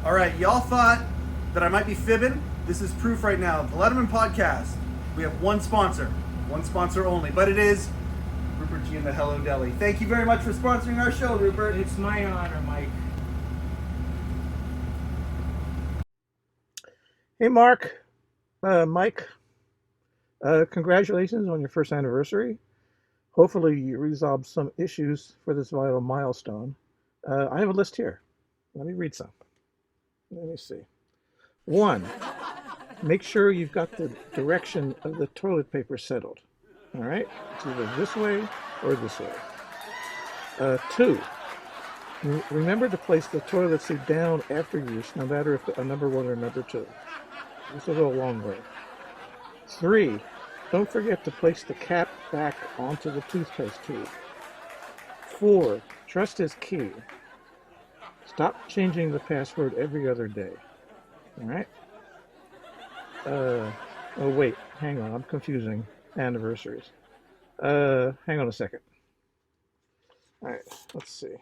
All right, y'all thought that I might be fibbing. This is proof right now. The Letterman podcast. We have one sponsor only, but it is Rupert G and the Hello Deli. Thank you very much for sponsoring our show, Rupert. It's my honor, Mike. Hey, Mark, Mike, congratulations on your first anniversary. Hopefully you resolved some issues for this vital milestone. I have a list here. Let me read some. Let me see. 1, make sure you've got the direction of the toilet paper settled. All right? It's either this way or this way. 2, remember to place the toilet seat down after use, no matter if a number 1 or number 2. This will go a long way. 3, don't forget to place the cap back onto the toothpaste tube. 4, trust is key. Stop changing the password every other day. All right? Oh, wait. Hang on. I'm confusing anniversaries. Hang on a second. All right. Let's see.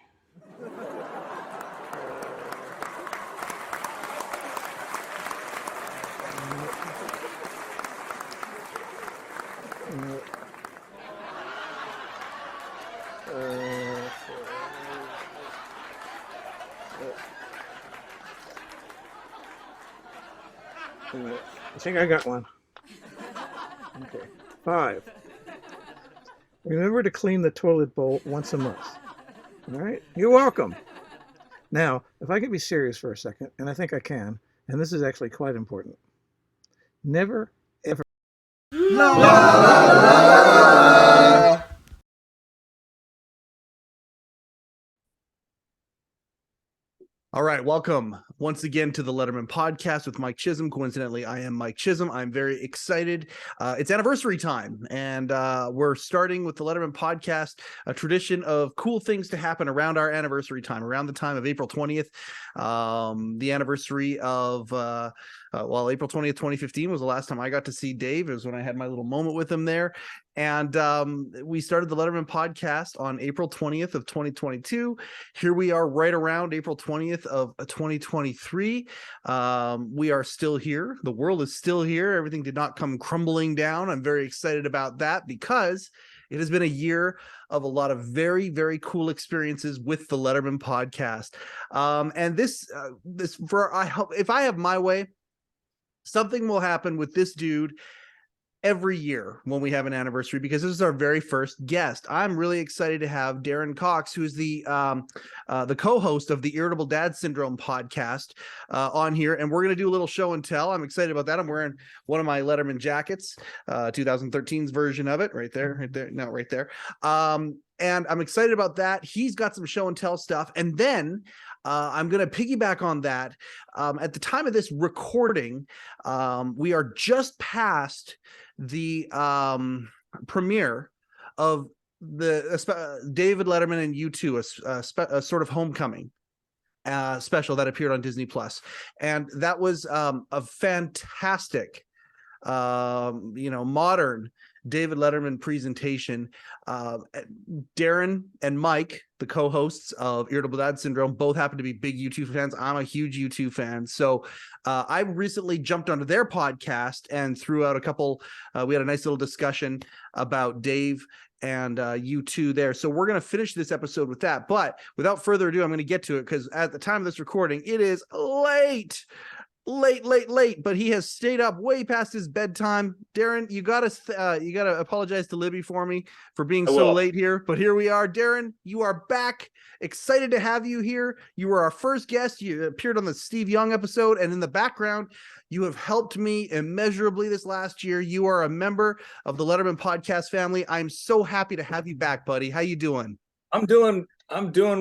I think I got one. Okay. 5, remember to clean the toilet bowl once a month. All right? You're welcome. Now, if I could be serious for a second, and I think I can, and this is actually quite important. Never, ever. La, la, la, la. All right, welcome once again to the Letterman podcast with Mike Chisholm. Coincidentally, I am Mike Chisholm. I'm very excited. It's anniversary time, and we're starting with the Letterman podcast, a tradition of cool things to happen around our anniversary time, around the time of April 20th, the anniversary of, April 20th, 2015 was the last time I got to see Dave. It was when I had my little moment with him there. And we started the Letterman podcast on April 20th of 2022. Here we are right around April 20th of 2023. We are still here. The world is still here. Everything did not come crumbling down. I'm very excited about that because it has been a year of a lot of very, very cool experiences with the Letterman podcast. And if I have my way, something will happen with this dude every year when we have an anniversary, because this is our very first guest. I'm really excited to have Darin Cox, who's the co-host of the Irritable Dad Syndrome podcast, on here, and we're going to do a little show and tell. I'm excited about that. I'm wearing one of my Letterman jackets, 2013's version of it, right there. And I'm excited about that. He's got some show and tell stuff, and then I'm going to piggyback on that. At the time of this recording, we are just past the premiere of the David Letterman and U2, a sort of homecoming special that appeared on Disney Plus, and that was a fantastic, modern David Letterman presentation. Darin and Mike, the co-hosts of Irritable Dad Syndrome, both happen to be big U2 fans. I'm a huge U2 fan. So I recently jumped onto their podcast and threw out a couple, we had a nice little discussion about Dave and U2 there. So we're going to finish this episode with that. But without further ado, I'm going to get to it because at the time of this recording, it is late, but he has stayed up way past his bedtime. Darin, you gotta apologize to Libby for me for being so late here, but here we are. Darin, you are back. Excited to have you here. You were our first guest. You appeared on the Steve Young episode, and in the background, you have helped me immeasurably this last year. You are a member of the Letterman podcast family. I'm so happy to have you back, buddy. How you doing? I'm doing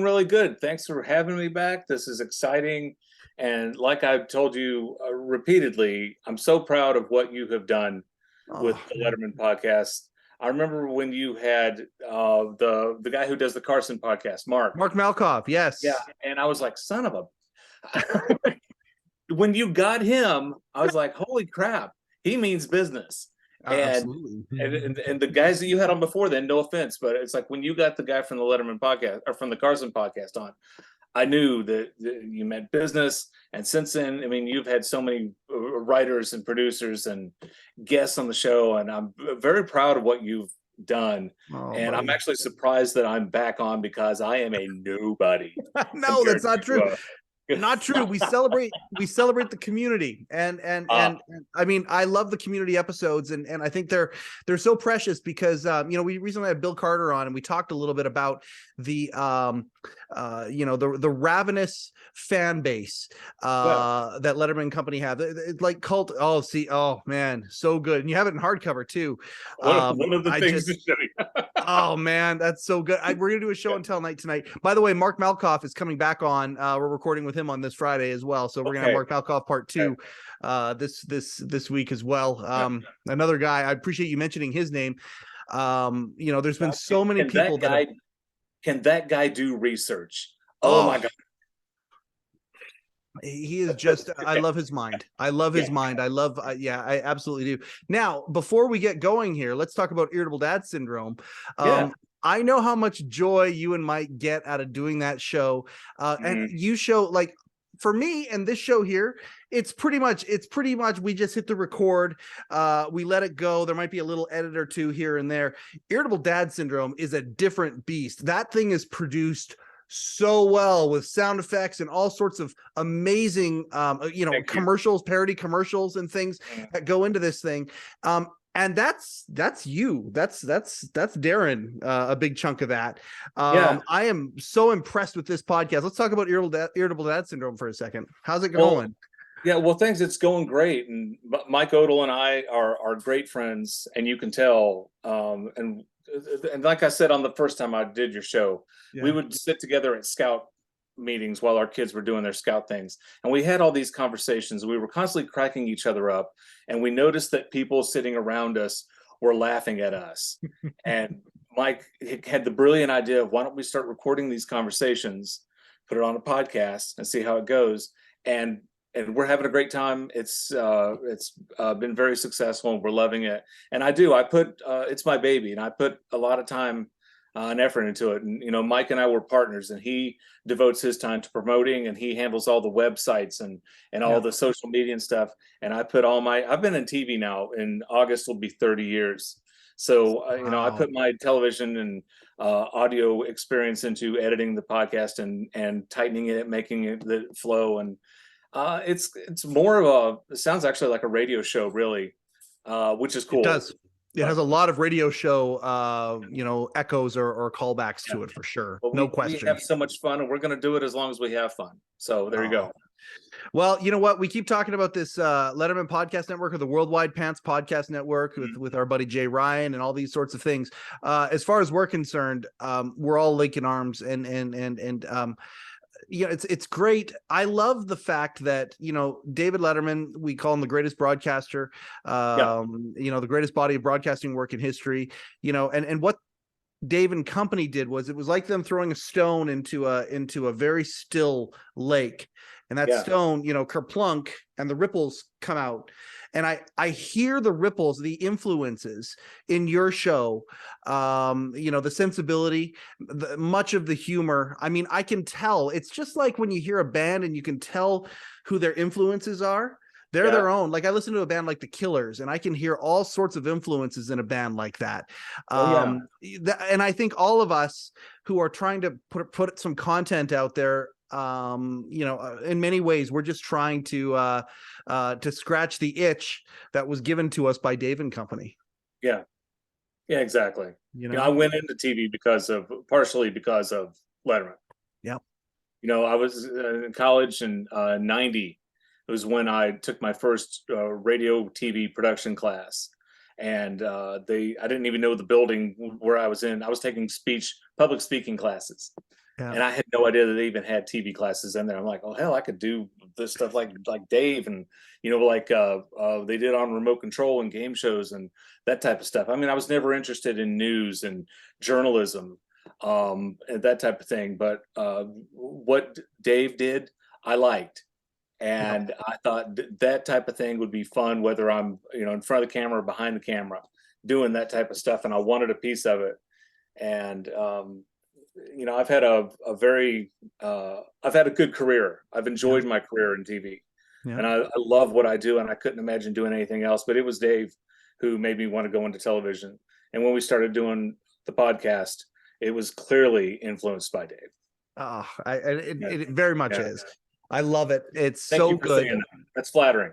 really good. Thanks for having me back. This is exciting. And like I've told you repeatedly, I'm so proud of what you have done with the Letterman podcast. I remember when you had the guy who does the Carson podcast, Mark Malkoff. Yes. Yeah. And I was like, son of a, when you got him, I was like, holy crap, he means business. Absolutely. And the guys that you had on before then, no offense, but it's like when you got the guy from the Letterman podcast or from the Carson podcast on, I knew that you meant business And since then, I mean, you've had so many writers and producers and guests on the show, and I'm very proud of what you've done. Oh, And I'm buddy. actually surprised that I'm back on because I am a nobody. No, that's not true. To, Not true. We celebrate the community, and I mean, I love the community episodes, and I think they're so precious because we recently had Bill Carter on, and we talked a little bit about the the ravenous fan base that Letterman Company have. It's like cult. Oh man, so good, and you have it in hardcover too. one of the I things just to show you. Oh man, that's so good. We're gonna do a show and tell night tonight. By the way, Mark Malkoff is coming back on. We're recording with him on this Friday as well, so we're gonna have Mark Malkoff part 2 this week as well. Another guy. I appreciate you mentioning his name. There's been so many people Can that guy do research? Oh my God. He is just, I love his mind. I love his mind. I love, I absolutely do. Now, before we get going here, let's talk about irritable dad syndrome. I know how much joy you and Mike get out of doing that show. And you show, like, for me and this show here, it's pretty much we just hit the record, we let it go. There might be a little edit or two here and there. Irritable dad syndrome is a different beast. That thing is produced so well with sound effects and all sorts of amazing commercials, parody commercials and things that go into this thing. And that's you. That's Darin, a big chunk of that. I am so impressed with this podcast. Let's talk about irritable dad syndrome for a second. How's it going? Yeah, well, thanks. It's going great. And Mike Odell and I are great friends, and you can tell. And like I said on the first time I did your show, we would sit together at scout meetings while our kids were doing their scout things, and we had all these conversations. We were constantly cracking each other up, and we noticed that people sitting around us were laughing at us. And Mike had the brilliant idea of, why don't we start recording these conversations, put it on a podcast, and see how it goes. And we're having a great time. It's been very successful, and we're loving it. And I put it's my baby, and I put a lot of time and effort into it. And Mike and I were partners, and he devotes his time to promoting, and he handles all the websites and all the social media and stuff. And I put I've been in TV now. In August will be 30 years. So I put my television and audio experience into editing the podcast and tightening it, making it the flow. And it's more of it sounds actually like a radio show, really, which is cool. It does. It has a lot of radio show, echoes or callbacks to it for sure. Well, no question. We have so much fun, and we're going to do it as long as we have fun. So there you go. Well, you know what? We keep talking about this Letterman Podcast Network, or the Worldwide Pants Podcast Network, with our buddy Jay Ryan and all these sorts of things. As far as we're concerned, we're all linking arms, and it's great. I love the fact that, David Letterman, we call him the greatest broadcaster, the greatest body of broadcasting work in history, and what Dave and company did was, it was like them throwing a stone into a very still lake, and that stone, kerplunk, and the ripples come out. And I hear the ripples, the influences in your show, the sensibility, much of the humor. I mean, I can tell. It's just like when you hear a band and you can tell who their influences are. They're their own. Like, I listen to a band like the Killers, and I can hear all sorts of influences in a band like that. And I think all of us who are trying to put some content out there, in many ways, we're just trying to scratch the itch that was given to us by Dave and company. Yeah, exactly. I went into TV partially because of Letterman. Yeah. I was in college in 90. It was when I took my first radio TV production class. And I didn't even know the building where I was in. I was taking public speaking classes. Yeah. And I had no idea that they even had TV classes in there. I'm like, oh hell, I could do this stuff like Dave, and they did on remote control and game shows and that type of stuff. I mean, I was never interested in news and journalism, and that type of thing. But what Dave did, I liked, and I thought that type of thing would be fun, whether I'm in front of the camera or behind the camera, doing that type of stuff. And I wanted a piece of it, and I've had a very I've had a good career. I've enjoyed my career in TV, and I love what I do, and I couldn't imagine doing anything else. But it was Dave who made me want to go into television. And when we started doing the podcast, it was clearly influenced by Dave. Oh, it very much is. I love it. It's Thank so you for good. saying that. That's flattering.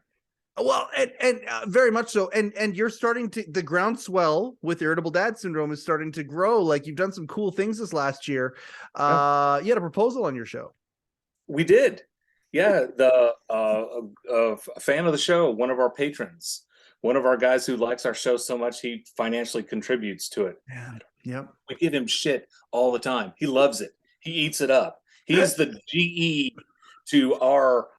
Well, and very much so. And you're starting to, the groundswell with irritable dad syndrome is starting to grow. Like, you've done some cool things this last year. You had a proposal on your show. We did. Yeah. A fan of the show, one of our patrons, one of our guys who likes our show so much, he financially contributes to it. Yep. We give him shit all the time. He loves it. He eats it up. He's the GE to our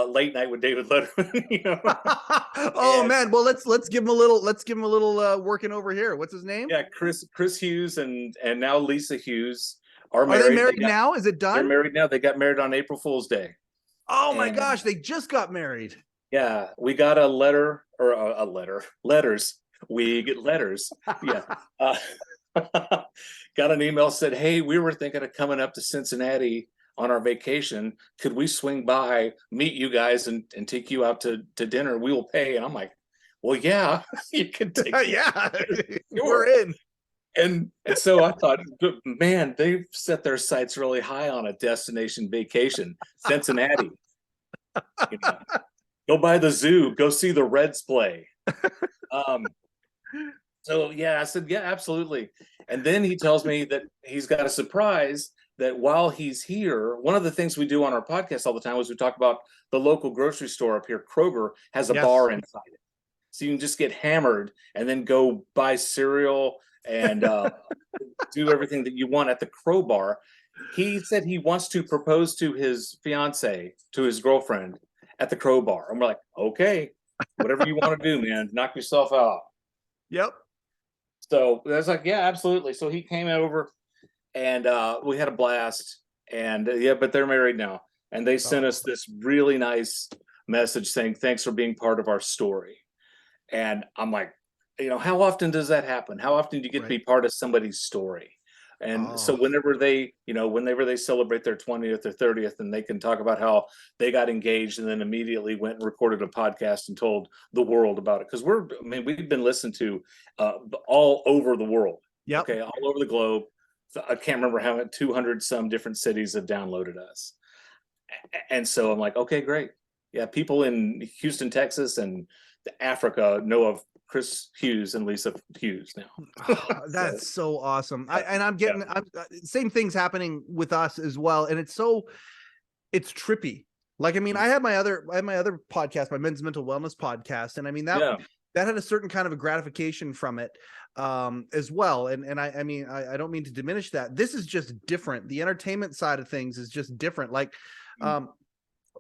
late night with David Letterman. Man, well, let's give him a little working over here. What's his name? Yeah, Chris Hughes and now Lisa Hughes are married. Are they married now? Is it done? They're married now. They got married on April Fool's Day. Oh my gosh, they just got married. Yeah, we got a letter or a letter. Letters. We get letters. Yeah. Got an email, said, "Hey, we were thinking of coming up to Cincinnati on our vacation. Could we swing by, meet you guys, and take you out to dinner? We will pay." And I'm like, "Well, yeah, you can take it." Yeah, we're in. And so I thought, man, they've set their sights really high on a destination vacation, Cincinnati. Go by the zoo, go see the Reds play. So yeah, I said, yeah, absolutely. And then he tells me that he's got a surprise, that while he's here, one of the things we do on our podcast all the time is we talk about the local grocery store up here. Kroger has a bar inside it. So you can just get hammered and then go buy cereal and do everything that you want at the Crowbar. He said he wants to propose to his fiance, to his girlfriend, at the Crowbar. And we're like, okay, whatever you want to do, man, knock yourself out. Yep. So I was like, yeah, absolutely. So he came over and we had a blast. And but they're married now. And they sent us this really nice message saying, thanks for being part of our story. And I'm like, how often does that happen? How often do you get to be part of somebody's story? And so whenever they celebrate their 20th or 30th, and they can talk about how they got engaged and then immediately went and recorded a podcast and told the world about it. Because we've been listened to all over the world. Yeah. Okay. All over the globe. I can't remember how many, 200 some different cities have downloaded us. And so I'm like, okay, great. Yeah. People in Houston, Texas and Africa know of Chris Hughes and Lisa Hughes now. That's so awesome. I'm getting same things happening with us as well. And it's trippy. Like, I mean, I had my other podcast, my men's mental wellness podcast. And I mean, that had a certain kind of a gratification from it as well. And I mean, I don't mean to diminish that. This is just different. The entertainment side of things is just different. Like,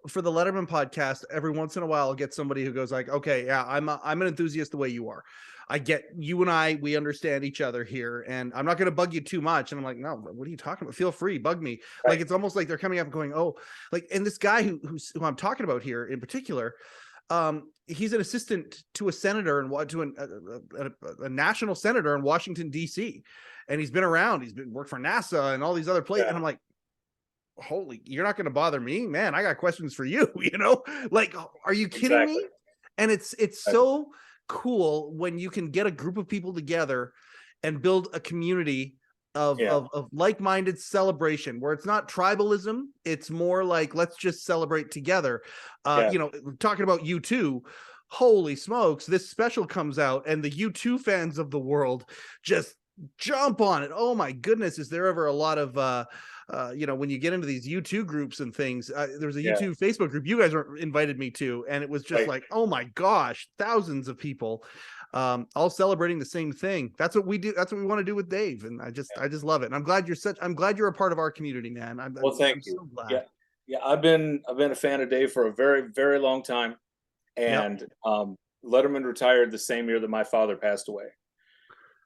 for the Letterman podcast, every once in a while I'll get somebody who goes like, okay, yeah, I'm an enthusiast the way you are. I get you and we understand each other here, and I'm not going to bug you too much. And I'm like, no, what are you talking about? Feel free, bug me. Right. Like, it's almost like they're coming up and going, oh, like, and this guy who I'm talking about here in particular, he's an assistant to a senator and to a national senator in Washington, D.C. And he's been around, worked for NASA and all these other places. And I'm like, holy, you're not going to bother me, man. I got questions for you, like, are you kidding me? And it's so cool when you can get a group of people together and build a community of like-minded celebration where it's not tribalism. It's more like, let's just celebrate together. Talking about U2, holy smokes, this special comes out and the U2 fans of the world just jump on it. Oh my goodness. Is there ever a lot of, when you get into these U2 groups and things, there's a U2 Facebook group you guys invited me to, and it was just like, oh my gosh, thousands of people all celebrating the same thing. That's what we do. That's what we want to do with Dave. And I just love it. And I'm glad you're a part of our community, man. Thank you. So glad. Yeah. I've been a fan of Dave for a very, very long time. And Letterman retired the same year that my father passed away.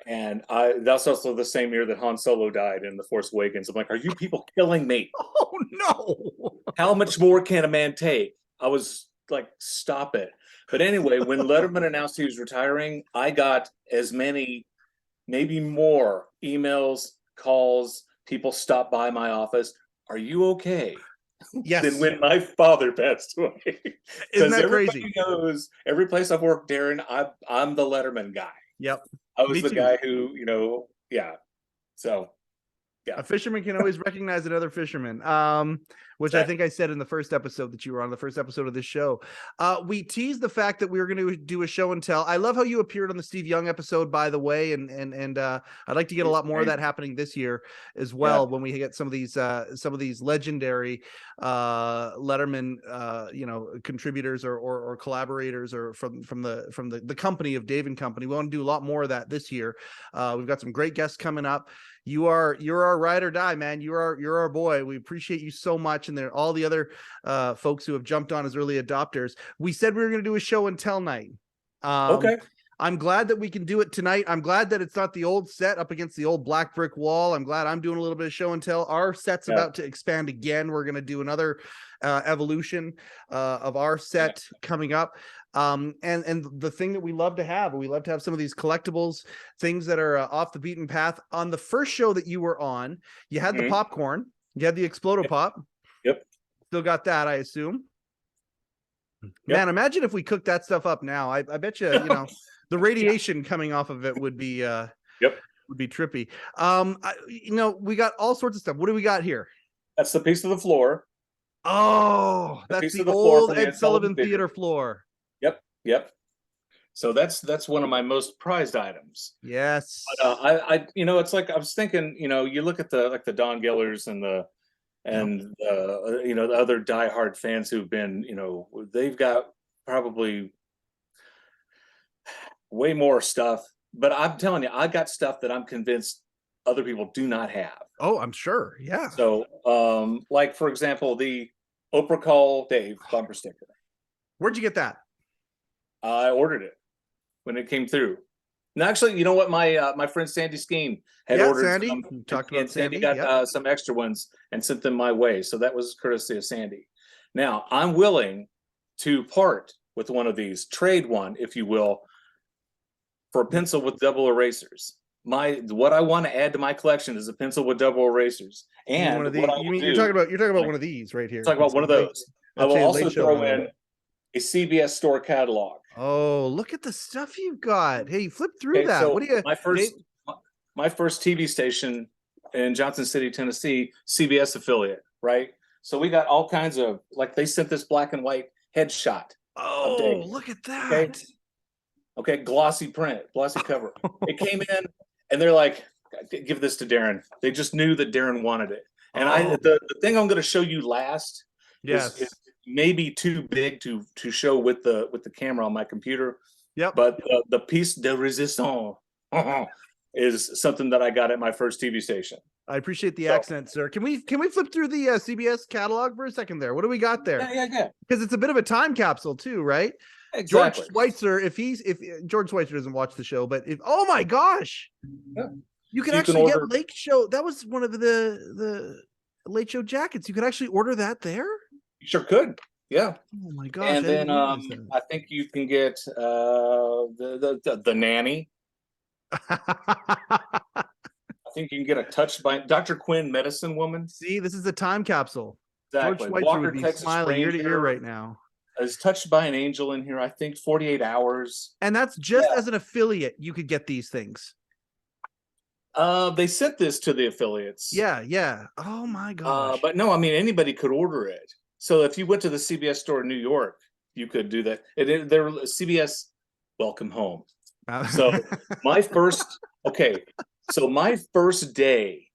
And that's also the same year that Han Solo died in The Force Awakens. I'm like, are you people killing me? Oh no. How much more can a man take? I was like, stop it. But anyway, when Letterman announced he was retiring, I got as many, maybe more emails, calls, people stop by my office, "Are you okay?" Yes. Than when my father passed away. Isn't Because that everybody crazy? knows, every place I've worked, Darin, I'm the Letterman guy. Yep. I was Me the too. guy who, yeah. So, yeah. A fisherman can always recognize another fisherman, which I think I said in the first episode that you were on, the first episode of this show. We teased the fact that we were going to do a show and tell. I love how you appeared on the Steve Young episode, by the way, and I'd like to get a lot more of that happening this year as well, when we get some of these legendary Letterman contributors or collaborators or from the company of Dave and Company. We want to do a lot more of that this year. We've got some great guests coming up. You're our ride or die, man. You're our boy. We appreciate you so much. And there all the other folks who have jumped on as early adopters. We said we were going to do a show and tell night. Okay. I'm glad that we can do it tonight. I'm glad that it's not the old set up against the old black brick wall. I'm glad I'm doing a little bit of show and tell. Our set's about to expand again. We're going to do another evolution of our set coming up. And the thing that we love to have some of these collectibles, things that are off the beaten path. On the first show that you were on, you had the popcorn, you had the Explodo Pop. Yep. Still got that, I assume. Man, imagine if we cooked that stuff up now. I bet you, the radiation coming off of it would be would be trippy. We got all sorts of stuff. What do we got here? That's the piece of the floor. Oh, that's the old Ed Sullivan Theater floor. Yep. So that's one of my most prized items. Yes. But I it's like I was thinking, you look at the Don Gillers and the other diehard fans who've been, they've got probably way more stuff. But I'm telling you, I got stuff that I'm convinced other people do not have. Oh, I'm sure. Yeah. So, like for example, the Oprah Call Dave bumper sticker. Where'd you get that? I ordered it when it came through. And actually, you know what? My friend Sandy Skeen had ordered Sandy. some, Talked about Sandy Sandy. got some extra ones and sent them my way. So that was courtesy of Sandy. Now, I'm willing to part with one of these, trade one, if you will, for a pencil with double erasers. What I want to add to my collection is a pencil with double erasers. And one of these, you're talking about one of these right here. Talk about one of those. I will also throw in a CBS store catalog. Oh, look at the stuff you've got. Hey, flip through that. So what do you my first TV station in Johnson City, Tennessee, CBS affiliate, right? So we got all kinds of, like, they sent this black and white headshot. Oh, look at that. Okay, glossy print, glossy cover. It came in and they're like, give this to Darin. They just knew that Darin wanted it. And the thing I'm going to show you last is maybe too big to show with the camera on my computer. Yep. But the piece de resistance is something that I got at my first TV station. I appreciate the accent, sir. Can we flip through the CBS catalog for a second there? What do we got there? Yeah. Because it's a bit of a time capsule too, right? Exactly. George Schweitzer, if George Schweitzer doesn't watch the show, but oh my gosh, you can actually get Late Show. That was one of the Late Show jackets. You could actually order that there. You sure could. Yeah. Oh my gosh. And then I think you can get the nanny. I think you can get a touched by Dr. Quinn medicine woman. See, this is a time capsule. Exactly. George Schweitzer would be smiling ear to ear right now. Is touched by an angel in here, I think 48 hours. And that's just as an affiliate, you could get these things. They sent this to the affiliates. Yeah. Oh my gosh. But no, I mean, anybody could order it. So if you went to the CBS store in New York, you could do that. They're CBS Welcome Home. So my first day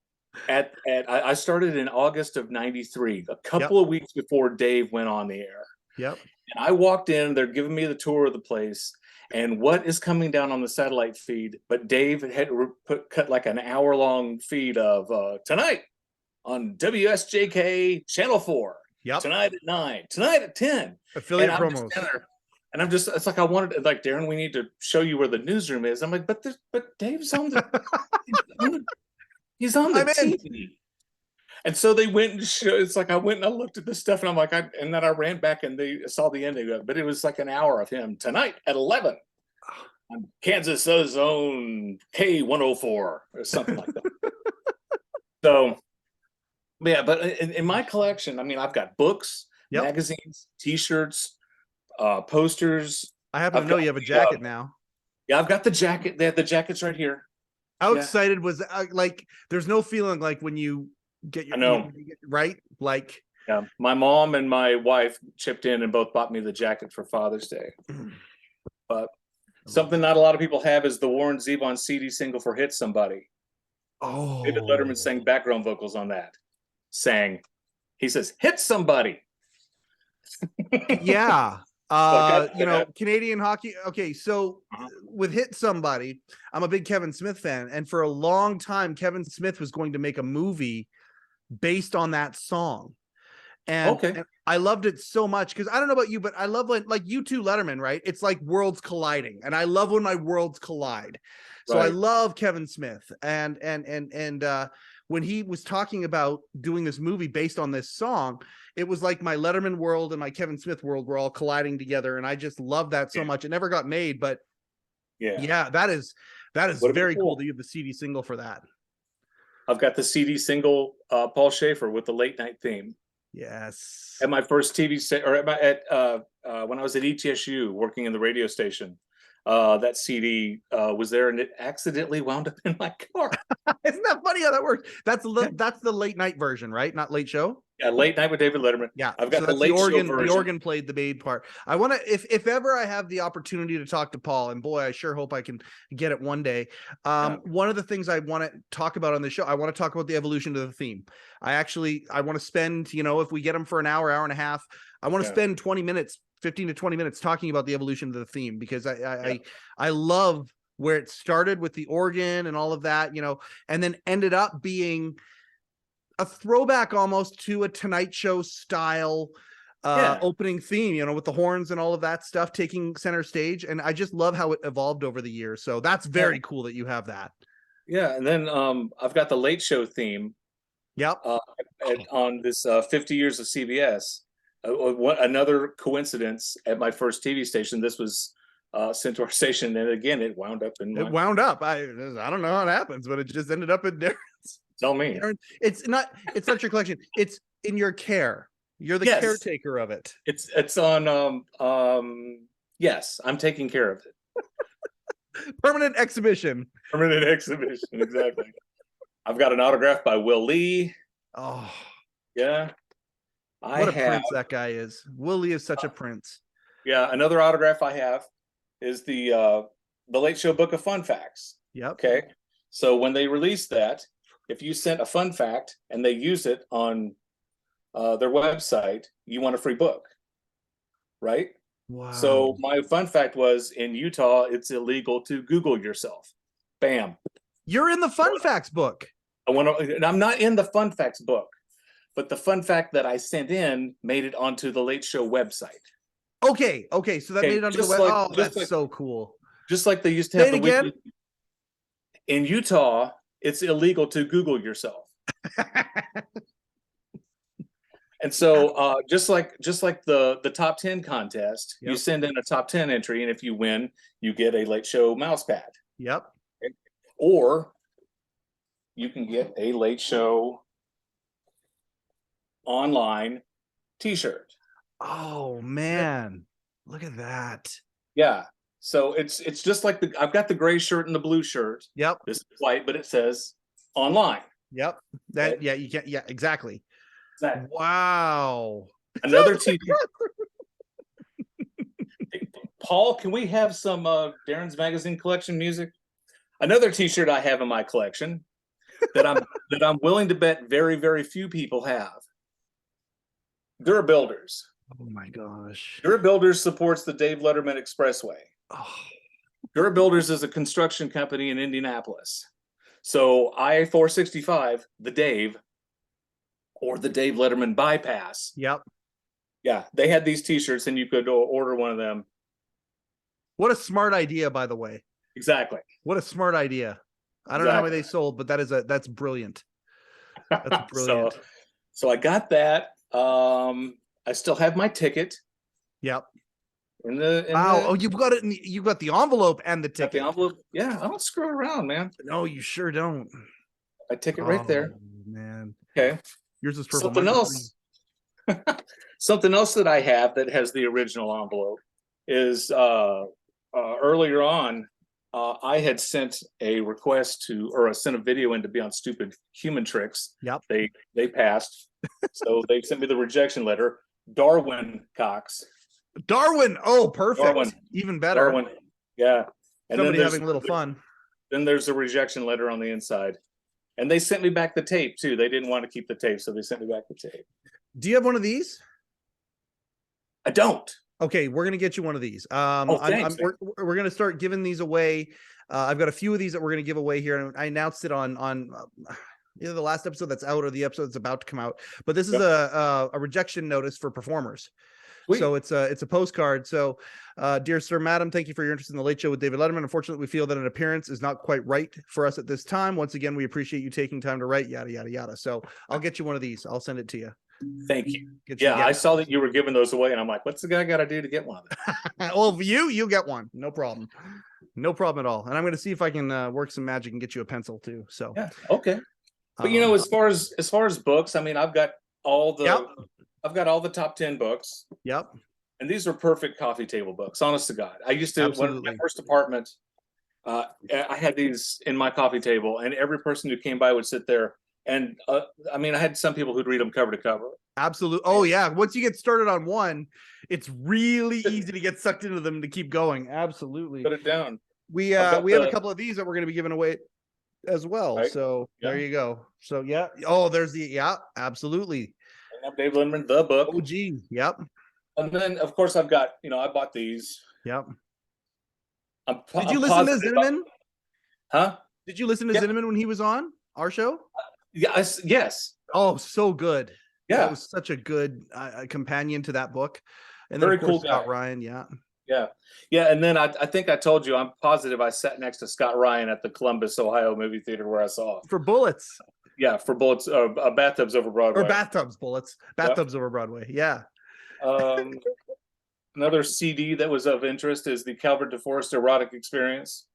I started in August of '93, a couple of weeks before Dave went on the air. Yep. And I walked in, they're giving me the tour of the place, and what is coming down on the satellite feed? But Dave had cut like an hour-long feed of tonight on WSJK Channel 4. Yep. Tonight at 9. Tonight at 10. Affiliate promos. And I'm just, it's like I wanted, like, Darin, we need to show you where the newsroom is. I'm like, but Dave's on the, he's on the TV. And so they went and it's like I went and I looked at this stuff and I'm like, and then I ran back and they saw the ending of it, but it was like an hour of him tonight at 11 on Kansas' own K104 or something like that. So Yeah, but in my collection, I mean, I've got books, Yep. magazines, T-shirts, posters. I happen to I've know got you have a the, jacket now. Yeah, I've got the jacket. The jacket's right here. How Yeah. excited was like? There's no feeling like when you get your I know. right. Like, Yeah, my mom and my wife chipped in and both bought me the jacket for Father's Day. But something not a lot of people have is the Warren Zevon CD single for "Hit Somebody." David oh, Letterman sang background vocals on that. He says, "Hit somebody." yeah. So You know, Canadian hockey. Okay, so Uh-huh. with Hit Somebody, I'm a big Kevin Smith fan, and for a long time, Kevin Smith was going to make a movie based on that song. And, Okay. and I loved it so much because I don't know about you, but I love like you two Letterman, right? It's like worlds colliding, and I love when my worlds collide. So I Right. love Kevin Smith, and when he was talking about doing this movie based on this song, it was like my Letterman world and my Kevin Smith world were all colliding together, and I just love that so much. It never got made, but yeah, that is very cool that you have the CD single for that. I've got the CD single, Paul Schaefer with the late night theme. Yes. At my first TV or when I was at ETSU working in the radio station, that CD was there, and it accidentally wound up in my car. Isn't that funny how that works? That's the late night version, right? Not late show. Yeah, Late Night with David Letterman. Yeah, I've got so the that's late the organ. show version. The organ played the main part. I want to, if ever I have the opportunity to talk to Paul, and boy, I sure hope I can get it one day. One of the things I want to talk about on the show, I want to talk about the evolution of the theme. I want to spend, if we get them for an hour and a half, I want to spend 20 minutes, 15 to 20 minutes talking about the evolution of the theme, because I love where it started with the organ and all of that, and then ended up being a throwback almost to a Tonight Show style opening theme, with the horns and all of that stuff taking center stage. And I just love how it evolved over the years. So that's very cool that you have that. Yeah, and then I've got the Late Show theme. Yep. On this 50 years of CBS. Another coincidence at my first TV station. This was sent to our station, and again, it wound up in. It wound up. I don't know how it happens, but it just ended up in Darin's. Tell me. It's not your collection. It's in your care. You're the caretaker of it. It's on. Yes, I'm taking care of it. Permanent exhibition. Permanent exhibition. Exactly. I've got an autograph by Will Lee. Oh, yeah. What a prince that guy is. Will Lee is such a prince. Yeah, another autograph I have is the Late Show Book of Fun Facts. Yep. Okay. So when they released that, if you sent a fun fact and they use it on their website, you want a free book, right? Wow. So my fun fact was, in Utah, it's illegal to Google yourself. Bam. You're in the fun facts book. I'm not in the fun facts book, but the fun fact that I sent in made it onto the Late Show website. Okay. So that made it onto the website. That's so cool. Just like they used to have the again. In Utah, it's illegal to Google yourself. And so just like the top 10 contest, you send in a top 10 entry, and if you win, you get a Late Show mouse pad. Yep. Okay? Or you can get a Late Show online t-shirt. Oh man, look at that. Yeah. So it's just like I've got the gray shirt and the blue shirt. Yep. This is white, but it says online. Yep. That you can't. Yeah, exactly. Exactly. Wow. Another t-shirt. Paul, can we have some Darin's Magazine collection music? Another t-shirt I have in my collection that I'm willing to bet very, very few people have. Durabuilders. Oh my gosh. Durabuilders supports the Dave Letterman Expressway. Oh. Durabuilders is a construction company in Indianapolis. So I-465, the Dave, or the Dave Letterman bypass. Yep. Yeah, they had these t-shirts, and you could order one of them. What a smart idea, by the way. Exactly. What a smart idea. I don't know how many they sold, but that's brilliant. That's brilliant. So I got that. I still have my ticket. Yep. Wow. You got it. You got the envelope and the ticket. The envelope. Yeah, I don't screw around, man. No, you sure don't. I ticket right there. Man. Okay. Yours is purple. Something else. Something else that I have that has the original envelope is earlier on, I had sent a request I sent a video in to be on Stupid Human Tricks. Yep. They passed. So they sent me the rejection letter. Darin Cox. Darwin. Oh, perfect. Darwin. Even better. Darwin. Yeah. And somebody having a little fun. Then there's a rejection letter on the inside. And they sent me back the tape too. They didn't want to keep the tape, so they sent me back the tape. Do you have one of these? I don't. Okay, we're gonna get you one of these. Thanks. We're gonna start giving these away. I've got a few of these that we're gonna give away here, and I announced it on either the last episode that's out or the episode that's about to come out. But this is a rejection notice for performers. Sweet. So it's a postcard. So, dear sir, madam, thank you for your interest in the Late Show with David Letterman. Unfortunately, we feel that an appearance is not quite right for us at this time. Once again, we appreciate you taking time to write. Yada yada yada. So I'll get you one of these. I'll send it to you. Thank you. I saw that you were giving those away, and I'm like, what's the guy got to do to get one of them? Well, you get one. No problem. No problem at all. And I'm going to see if I can work some magic and get you a pencil too. So yeah, okay. But as far as books, I mean, I've got all the top 10 books. Yep. And these are perfect coffee table books. Honest to God, I used to when my first apartment. I had these in my coffee table, and every person who came by would sit there. And I mean, I had some people who'd read them cover to cover. Absolutely. Oh yeah. Once you get started on one, it's really easy to get sucked into them to keep going. Absolutely. Put it down. We have a couple of these that we're going to be giving away as well. Right? So there you go. So yeah. Oh, there's absolutely. I have Dave Letterman, the book. Oh gee. Yep. And then of course I've got, I bought these. Yep. Did you listen to Zinnemann? Huh? Did you listen to Zinnemann when he was on our show? Yes. Oh, so good. Yeah. That was such a good companion to that book. And then very of course, cool guy. Scott Ryan. Yeah. And then I think I told you, I'm positive I sat next to Scott Ryan at the Columbus, Ohio movie theater where I saw for Bullets. Yeah, for Bullets, Bathtubs Over Broadway. Or Bullets. Bathtubs Over Broadway. Yeah. Another CD that was of interest is the Calvert DeForest Erotic Experience.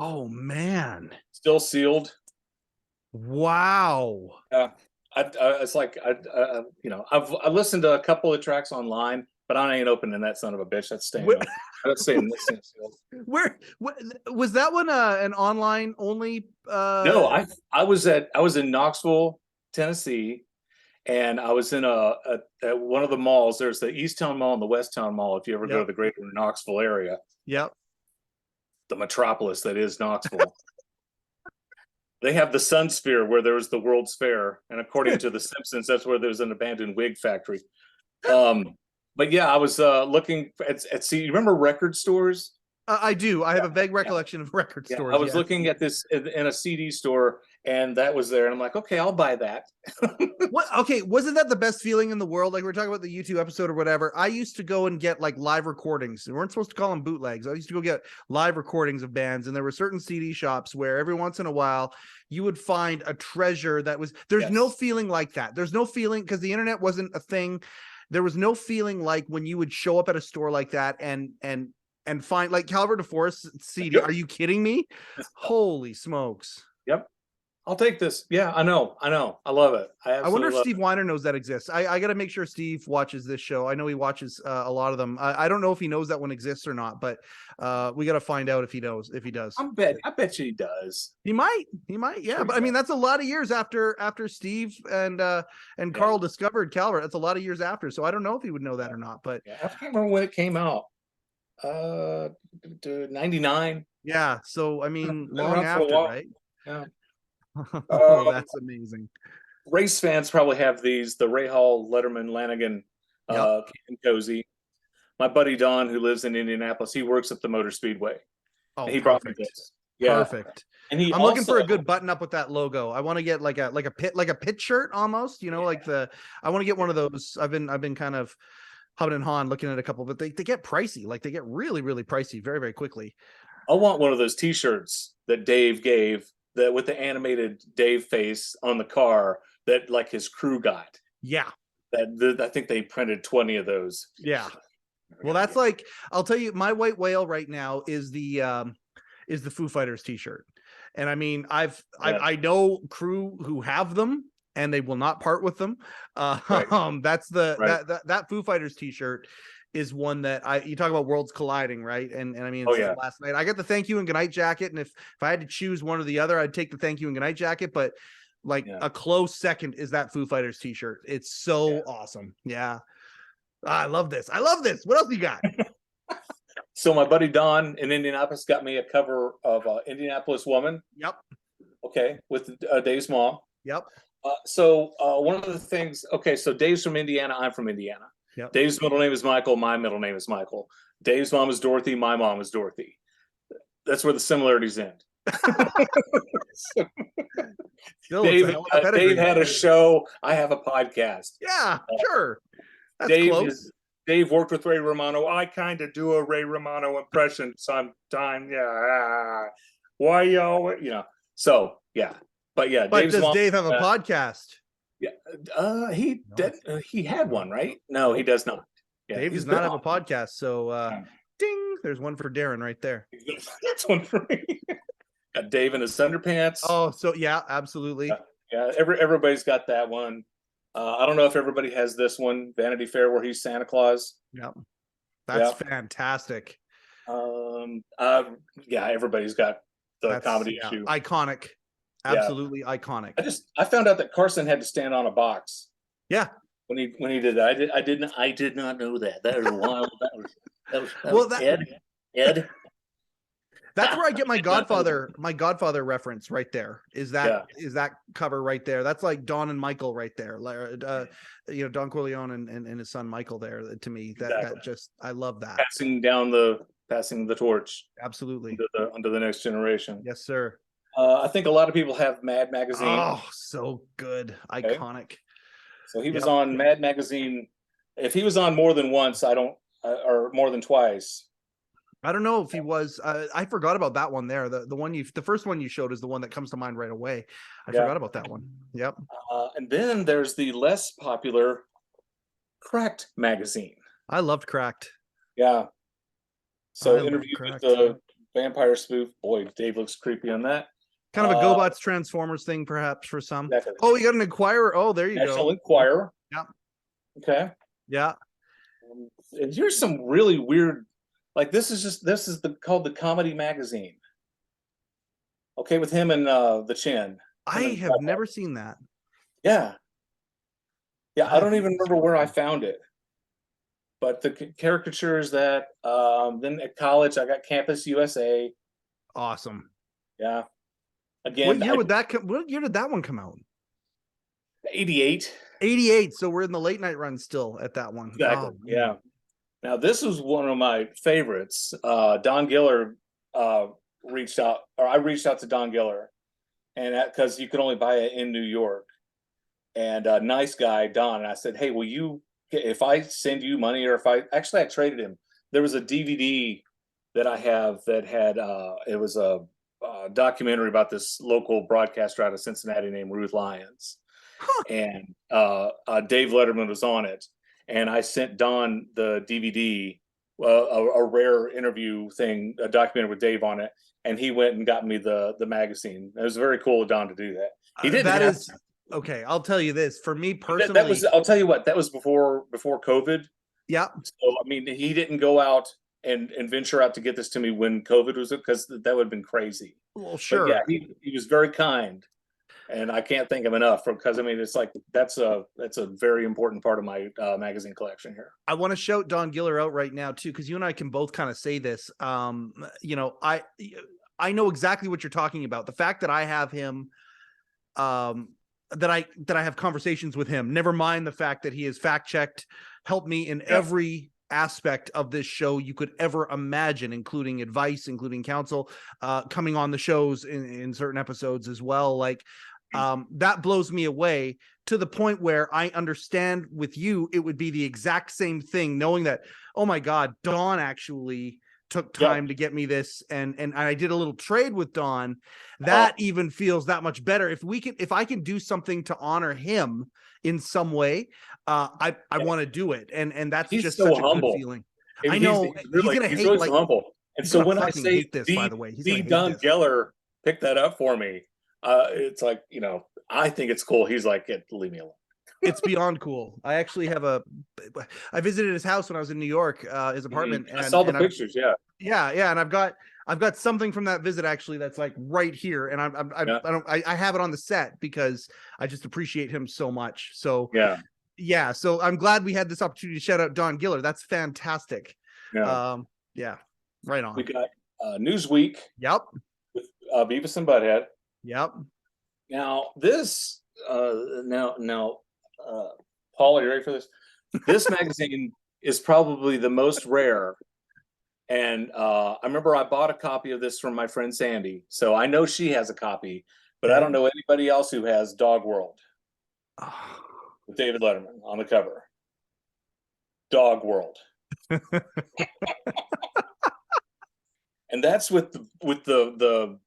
Oh man. Still sealed. Wow. Yeah. It's like I've listened to a couple of tracks online, but I ain't opening that son of a bitch. That's staying. That's staying. Where was that one? An online only? No, I was in Knoxville, Tennessee, and I was in at one of the malls. There's the Easttown Mall and the Westtown Mall. If you ever go to the greater Knoxville area, the metropolis that is Knoxville. They have the Sun Sphere where there was the World's Fair, and according to The Simpsons, that's where there's an abandoned wig factory. But yeah, I was looking at you remember record stores? I do. I have a vague recollection of record stores. I was looking at this in a CD store, and that was there, and I'm like, okay, I'll buy that. What? Okay, wasn't that the best feeling in the world? Like we're talking about the YouTube episode or whatever. I used to go and get like live recordings. We weren't supposed to call them bootlegs. I used to go get live recordings of bands, and there were certain CD shops where every once in a while you would find a treasure that was. There's no feeling like that. There's no feeling because the internet wasn't a thing. There was no feeling like when you would show up at a store like that and find like Calvert DeForest CD. Are you kidding me? Holy smokes. Yep. I'll take this. Yeah, I know. I love it. I wonder if Steve Weiner knows that exists. I got to make sure Steve watches this show. I know he watches a lot of them. I don't know if he knows that one exists or not, but we got to find out if he knows, if he does. I bet you he does. He might. Yeah. But I mean, that's a lot of years after Steve and Carl discovered Calvert. That's a lot of years after. So I don't know if he would know that or not, but I can't remember when it came out. 99. Yeah. So, I mean, long after, right? Yeah. That's amazing. Race fans probably have these, the Ray Hall, Letterman, Lanigan, and Cozy. My buddy Don, who lives in Indianapolis, he works at the Motor Speedway. Oh, he brought me this. Yeah. Perfect. And I'm looking for a good button up with that logo. I want to get like a pit shirt almost, I want to get one of those. I've been kind of humming and hawing looking at a couple, but they get pricey. Like they get really, really pricey very, very quickly. I want one of those t-shirts that Dave gave that with the animated Dave face on the car that like his crew got. Yeah. I think they printed 20 of those. Yeah. Well, that's like, I'll tell you, my white whale right now is the Foo Fighters t-shirt. And I mean, I know crew who have them, and they will not part with them. Right. That's the Right. that Foo Fighters t-shirt is one that you talk about worlds colliding, right? And I mean, Oh it's yeah. last night I got the thank you and goodnight jacket, and if I had to choose one or the other, I'd take the thank you and goodnight jacket, but like Yeah. a close second is that Foo Fighters t-shirt. It's so awesome. Yeah. I love this. I love this. What else you got? So my buddy Don in Indianapolis got me a cover of Indianapolis Woman. Yep. Okay, with Dave's mom. Yep. So one of the things. Okay, so Dave's from Indiana. I'm from Indiana. Yep. Dave's middle name is Michael. My middle name is Michael. Dave's mom is Dorothy. My mom is Dorothy. That's where the similarities end. Still, Dave had a show. I have a podcast. Yeah, sure. That's Dave close. Dave worked with Ray Romano. I kind of do a Ray Romano impression sometimes. Yeah. Why y'all? So yeah, but yeah. But Dave's does mom, Dave have a podcast? Yeah. He had one, right? No, he does not. Yeah, Dave does not have a podcast. So ding, there's one for Darin right there. That's one for me. Got Dave in his underpants. Oh, so yeah, absolutely. Yeah. Everybody's got that one. I don't know if everybody has this one, Vanity Fair, where he's Santa Claus. Yep. That's fantastic. Yeah, everybody's got the comedy issue. Iconic. Absolutely iconic. I found out that Carson had to stand on a box. Yeah. When he did that. I did not know that. That was wild. That was Ed. That's where I get my Godfather reference right there. Is that cover right there? That's like Don and Michael right there. Don Corleone and his son Michael there. To me, that just, I love that. Passing the torch. Absolutely. Under the next generation. Yes, sir. I think a lot of people have Mad Magazine. Oh, so good. Iconic. Okay. So he was on Mad Magazine. If he was on more than once, or more than twice. I don't know if he was. I forgot about that one there. The first one you showed is the one that comes to mind right away. I forgot about that one. Yep. And then there's the less popular Cracked magazine. I loved Cracked. Yeah. So interview with the vampire spoof. Boy, Dave looks creepy on that. Kind of a GoBots Transformers thing, perhaps, for some. Definitely. Oh, you got an Inquirer. Oh, there you go. National Enquirer. Yep. Okay. Yeah. And here's some really weird. Like this is called the Comedy Magazine. Okay, with him and the Chin. I have never seen that. Yeah. Yeah, I don't even remember where I found it. But the caricatures that then at college I got Campus USA. Awesome. Yeah. Again, what year did that one come out? 88. 88. So we're in the late night run still at that one. Exactly. Oh, yeah. Now this was one of my favorites. Don Giller reached out, or I reached out to Don Giller, and because you could only buy it in New York. And nice guy Don, and I said, "Hey, will you? If I send you money, or if I traded him, there was a DVD that I have that had it was a documentary about this local broadcaster out of Cincinnati named Ruth Lyons, and Dave Letterman was on it." And I sent Don the DVD, a rare interview thing, a documentary with Dave on it, and he went and got me the magazine. It was very cool of Don to do that. He didn't. Okay. I'll tell you this. For me personally, I'll tell you what. That was before COVID. Yeah. So I mean, he didn't go out and venture out to get this to me when COVID was, because that would have been crazy. Well, sure. But yeah, he was very kind. And I can't thank him enough because I mean it's like that's a very important part of my magazine collection here. I want to shout Don Giller out right now too, because you and I can both kind of say this. I know exactly what you're talking about. The fact that I have him, that I have conversations with him. Never mind the fact that he has fact checked, helped me in every aspect of this show you could ever imagine, including advice, including counsel, coming on the shows in certain episodes as well. Like. That blows me away to the point where I understand with you, it would be the exact same thing, knowing that, oh my God, Don actually took time to get me this. And I did a little trade with Don. That even feels that much better. If I can do something to honor him in some way, I want to do it. And that's just so such humble. a good feeling. I know he's going to hate, really humble. And so when I say this, by the way, Don Geller picked that up for me, it's like, I think it's cool. He's like, leave me alone. It's beyond cool. I actually have I visited his house when I was in New York, his apartment. I saw the pictures. Yeah. And I've got something from that visit actually that's like right here, and I have it on the set because I just appreciate him so much. So yeah. So I'm glad we had this opportunity to shout out Don Giller. That's fantastic. Yeah. Right on. We got Newsweek. Yep. With Beavis and Butthead. Yep. Now this Paul, are you ready for this? This magazine is probably the most rare. And I remember I bought a copy of this from my friend Sandy. So I know she has a copy, but I don't know anybody else who has Dog World. With David Letterman on the cover. Dog World. And that's with the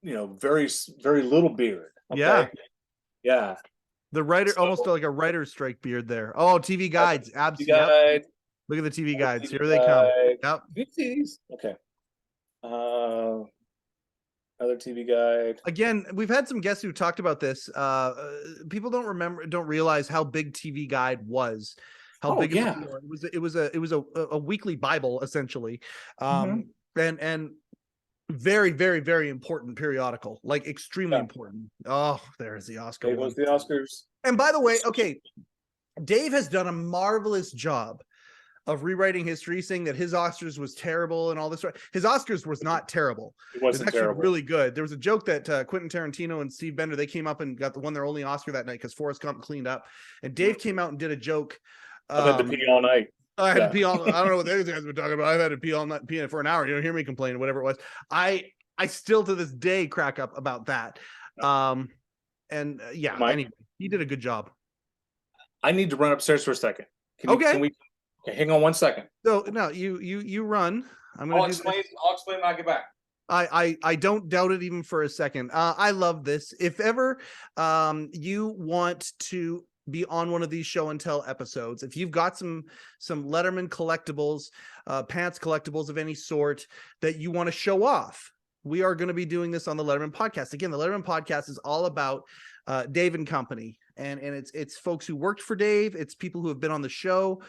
very, very little beard. Okay? Yeah. The writer almost like a writer's strike beard there. Oh, TV guides. Absolutely. Look at the TV guides. Here they come. Yep. Okay. Another TV guide. Again, we've had some guests who talked about this. People don't realize how big TV Guide was. How big it was a weekly Bible essentially. And very, very, very important periodical, like extremely important. Oh, there's the Oscar. It was the Oscars. And by the way, okay, Dave has done a marvelous job of rewriting history, saying that his Oscars was terrible and all this. His Oscars was not terrible. It wasn't actually terrible. Really good. There was a joke that Quentin Tarantino and Steve Bender, they came up and won their only Oscar that night because Forrest Gump cleaned up. And Dave came out and did a joke. I've had to pee all night. I had to pee all. I don't know what those guys were talking about. I've had to pee all night, peeing for an hour. You don't hear me complain, or whatever it was. I still to this day crack up about that. Anyway, he did a good job. I need to run upstairs for a second. Can we? Okay, hang on 1 second. So no, you run. I'll explain when I get back. I don't doubt it even for a second. I love this. If ever you want to be on one of these show and tell episodes, if you've got some Letterman collectibles, pants collectibles of any sort that you want to show off, we are going to be doing this on the Letterman podcast. Again, the Letterman podcast is all about Dave and company, and it's folks who worked for Dave, it's people who have been on the show,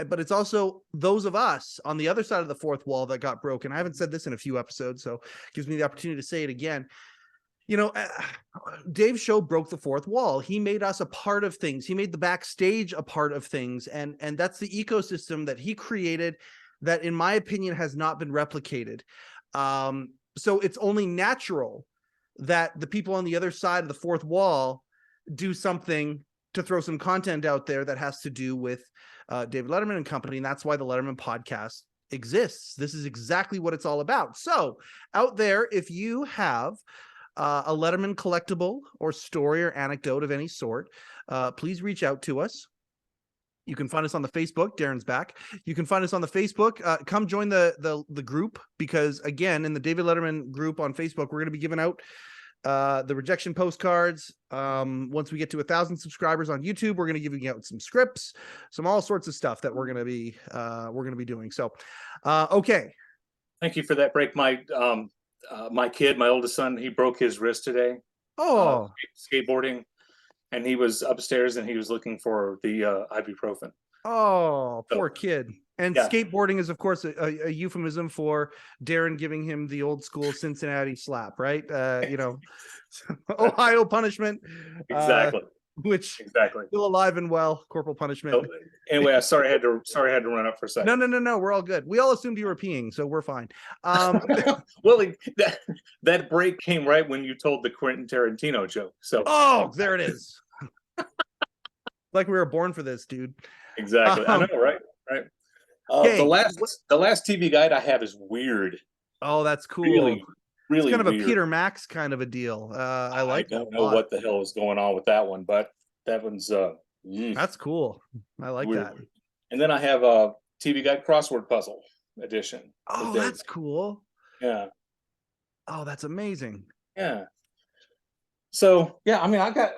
but it's also those of us on the other side of the fourth wall that got broken. I haven't said this in a few episodes, so it gives me the opportunity to say it again. Dave's show broke the fourth wall. He made us a part of things. He made the backstage a part of things, and that's the ecosystem that he created that, in my opinion, has not been replicated. So it's only natural that the people on the other side of the fourth wall do something to throw some content out there that has to do with David Letterman and company. And that's why the Letterman podcast exists. This is exactly what it's all about. So out there, if you have a Letterman collectible or story or anecdote of any sort, please reach out to us. You can find us on the Facebook. Darin's back. You can find us on the Facebook. Come join the group, because again, in the David Letterman group on Facebook, we're going to be giving out the rejection postcards. Once we get to 1,000 subscribers on YouTube, we're going to give you out some scripts, some all sorts of stuff that we're going to be doing. So, okay. Thank you for that break. My kid, my oldest son, he broke his wrist today. Oh, skateboarding. And he was upstairs and he was looking for the ibuprofen. Oh, poor kid. And skateboarding is, of course, a euphemism for Darin giving him the old school Cincinnati slap, right? Ohio punishment. Exactly. Which still alive and well, corporal punishment. So, anyway, sorry I had to run up for a second. No, we're all good. We all assumed you were peeing, so we're fine. Well, that break came right when you told the Quentin Tarantino joke. So there it is. Like we were born for this, dude. Exactly. I know, right? Okay. The last TV guide I have is weird. Oh, that's cool. Really it's kind of weird. A Peter Max kind of a deal. I don't know what the hell is going on with that one, but that one's that's cool. I like weird. that. And then I have a TV guide crossword puzzle edition. Oh, that's cool. Yeah. Oh, that's amazing. Yeah. So I mean, I got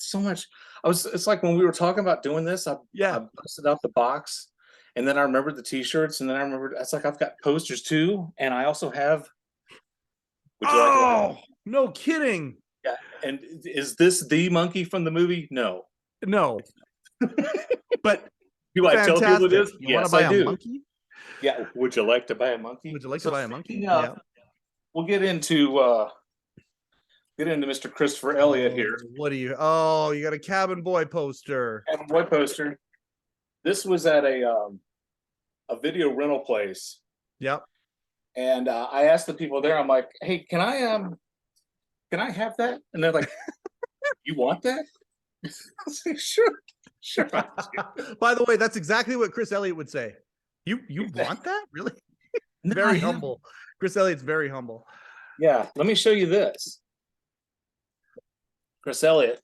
so much. It's like when we were talking about doing this, I busted out the box, and then I remembered the t-shirts, and then I remembered it's like I've got posters too, and I also have. Oh, no kidding. Yeah. And is this the monkey from the movie? No. No, but Do I tell people it fantastic. is? You want to Yes, buy I a do. monkey? Yeah. Would you like to buy a monkey? Would you like to So buy a monkey? speaking of, Yeah. we'll get into Mr. Christopher Elliott Oh, here. what do you? Oh, you got a Cabin Boy poster. Cabin Boy poster. This was at a video rental place, Yep. and I asked the people there. I'm like, "Hey, can I have that?" And they're like, "You want that?" I was like, "Sure, sure." By the way, that's exactly what Chris Elliott would say. You want that? Really? Very humble. Chris Elliott's very humble. Yeah, let me show you this. Chris Elliott,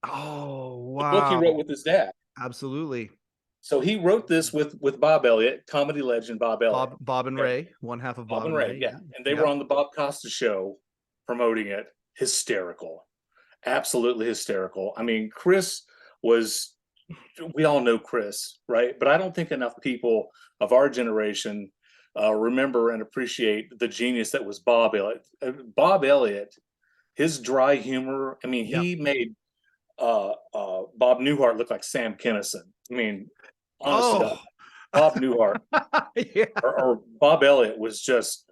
Oh, the book he wow. wrote with his dad. Absolutely. So he wrote this with Bob Elliott, comedy legend Bob Elliott. Bob and Ray, one half of Bob and Ray, yeah. And they were on the Bob Costa show promoting it. Hysterical. Absolutely hysterical. I mean, Chris was, we all know Chris, right? But I don't think enough people of our generation remember and appreciate the genius that was Bob Elliott. Bob Elliott, his dry humor, I mean, he made Bob Newhart look like Sam Kinison. I mean, honestly, Bob Newhart or Bob Elliott was just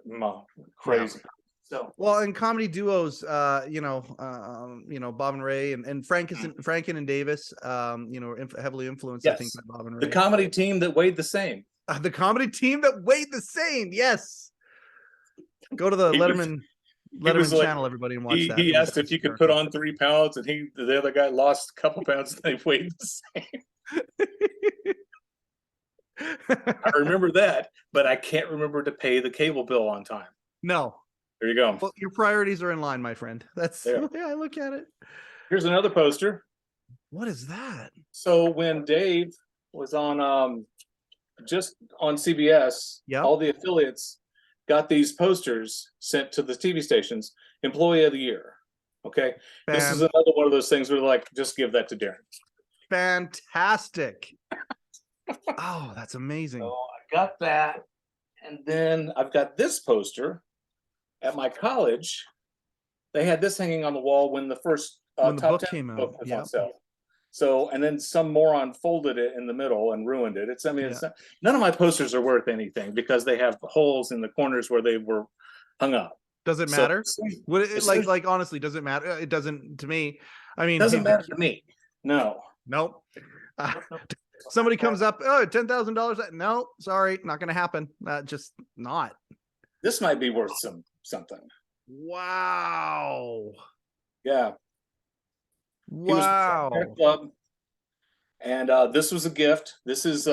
crazy. So well, in comedy duos, Bob and Ray and Franken and Davis, heavily influenced, I think, by Bob and Ray. The comedy team that weighed the same. The comedy team that weighed the same. Yes. Go to the Letterman channel, everybody, and watch that. He asked if you could put on 3 pounds, and the other guy lost a couple pounds, and they weighed the same. I remember that, but I can't remember to pay the cable bill on time. No. There you go. Well, your priorities are in line, my friend. That's the way I look at it. Here's another poster. What is that? So when Dave was on just on CBS, all the affiliates got these posters sent to the TV stations. Employee of the Year. Okay, this is another one of those things where like, just give that to Darin. Fantastic. Oh, that's amazing. So I got that, and then I've got this poster at my college. They had this hanging on the wall when the first when the top book 10 came book out. was on sale. So, and then some moron folded it in the middle and ruined it. It's none of my posters are worth anything because they have holes in the corners where they were hung up. Does it matter? Would it, like honestly, does it matter? It doesn't to me. I mean, it doesn't matter to me. No. Nope. Somebody comes up, oh, $10,000. No, sorry, not going to happen. Just not. This might be worth something. Wow. Yeah. Wow. Club, and this was a gift. This is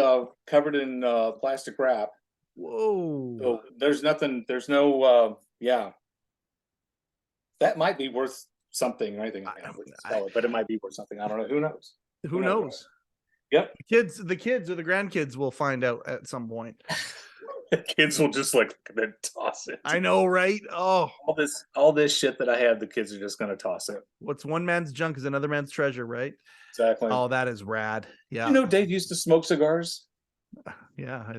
covered in plastic wrap. Whoa. So there's nothing. There's no. That might be worth something or anything. But it might be worth something. I don't know. Who knows? Who knows? Yep. The kids or the grandkids will find out at some point. The kids will just like then toss it. I know, right? Oh, all this shit that I have, the kids are just gonna toss it. What's one man's junk is another man's treasure, right? Exactly. Oh, that is rad. Yeah. You know, Dave used to smoke cigars. Yeah.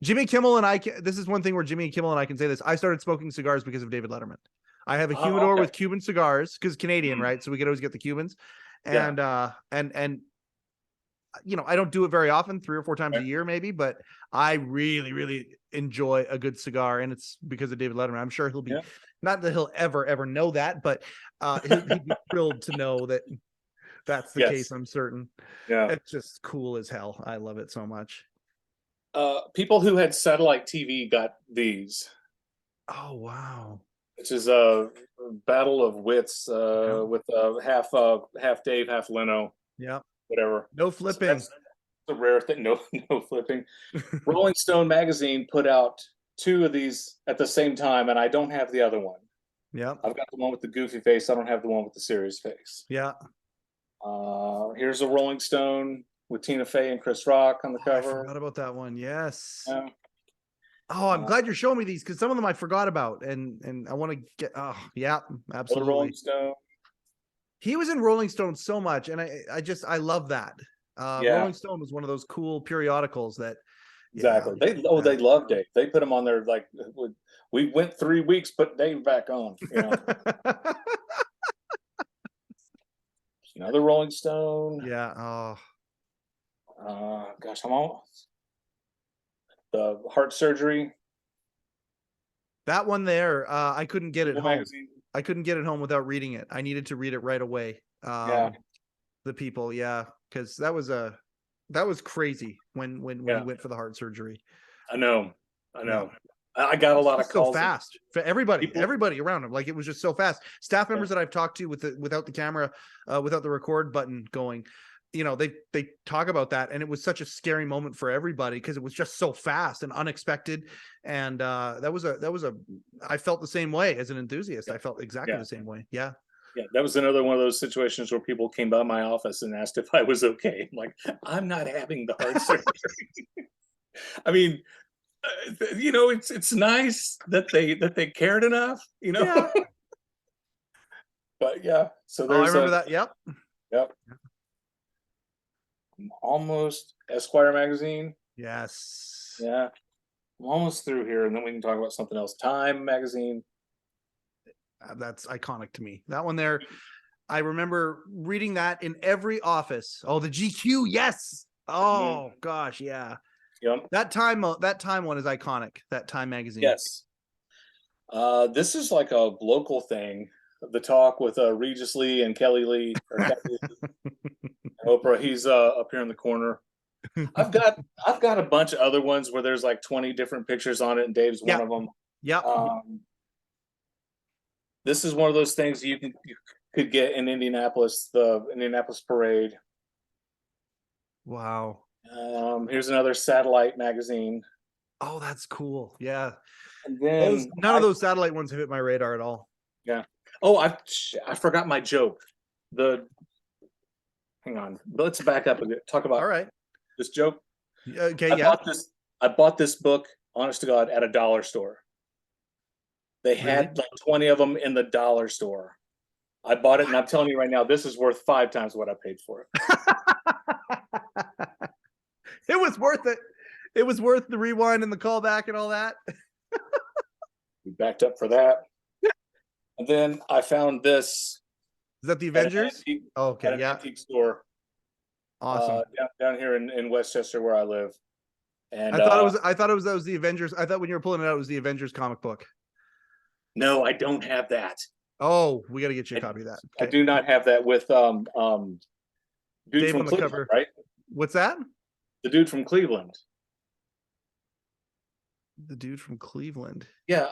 Jimmy Kimmel and I, this is one thing where Jimmy Kimmel and I can say this. I started smoking cigars because of David Letterman. I have a humidor with Cuban cigars because Canadian, right? So we could always get the Cubans. And I don't do it very often, 3 or 4 times a year, maybe, but I really, really enjoy a good cigar. And it's because of David Letterman. I'm sure he'll be, not that he'll ever know that, but he'd be thrilled to know that that's the case. I'm certain. Yeah. It's just cool as hell. I love it so much. People who had satellite TV got these. Oh, wow. Which is a battle of wits with half Dave, half Leno. Yeah. Whatever. No flipping. So that's a rare thing. No flipping. Rolling Stone magazine put out 2 of these at the same time, and I don't have the other one. Yeah. I've got the one with the goofy face. I don't have the one with the serious face. Yeah. Here's a Rolling Stone with Tina Fey and Chris Rock on the cover. I forgot about that one. Yes. Yeah. Oh, I'm glad you're showing me these because some of them I forgot about, and I want to get. Oh, yeah, absolutely. Rolling Stone. He was in Rolling Stone so much, and I love that. Rolling Stone was one of those cool periodicals that, Exactly. Yeah. They love Dave. They put him on there like we went 3 weeks, put Dave back on. Another Rolling Stone. Yeah. Oh, Gosh, I'm all the heart surgery. that one there. I couldn't get it People home. magazine. I couldn't get it home without reading it. I needed to read it right away. Yeah. The people, yeah, because that was crazy when he went for the heart surgery. I know. I got a lot of So calls. fast for everybody, People- everybody around him. Like it was just so fast. Staff members that I've talked to without the camera, without the record button going, they talk about that, and it was such a scary moment for everybody because it was just so fast and unexpected. And that was a I felt the same way as an enthusiast. I felt exactly the same way. Yeah. Yeah, that was another one of those situations where people came by my office and asked if I was okay. I'm like, I'm not having the heart surgery. I mean, it's nice that they cared enough, Yeah. But yeah, so I there's remember that. Yep. Yep. Almost Esquire magazine. Yes. Yeah, I'm almost through here, and then we can talk about something else. Time magazine. That's iconic to me. That one there, I remember reading that in every office. Oh, the GQ, yes. Oh gosh, yeah. Yep. That time one is iconic. That Time magazine. Yes. This is like a local thing. The Talk with Regis Lee and Kelly Lee, or Kelly Lee. Oprah. He's up here in the corner. I've got a bunch of other ones where there's like 20 different pictures on it, and Dave's one of them. Yep. This is one of those things you could get in Indianapolis, the Indianapolis Parade. Wow. Here's another satellite magazine. Oh, that's cool. Yeah. And then none of those satellite ones have hit my radar at all. Yeah. Oh, I forgot my joke. Hang on. Let's back up a bit. Talk about all right. This joke. Okay. I bought this book, honest to God, at a dollar store. They had like 20 of them in the dollar store. I bought it, and I'm telling you right now, this is worth 5 times what I paid for it. It was worth it. It was worth the rewind and the callback and all that. We backed up for that. And then I found this. Is that the Avengers? At an antique store. Awesome. Down here in Westchester where I live. And I thought it was the Avengers. I thought when you were pulling it out, it was the Avengers comic book. No, I don't have that. Oh, we got to get you a copy of that. Okay. I do not have that with dude Dave from on the Cleveland, cover. right? What's that? The dude from Cleveland. The dude from Cleveland. Yeah.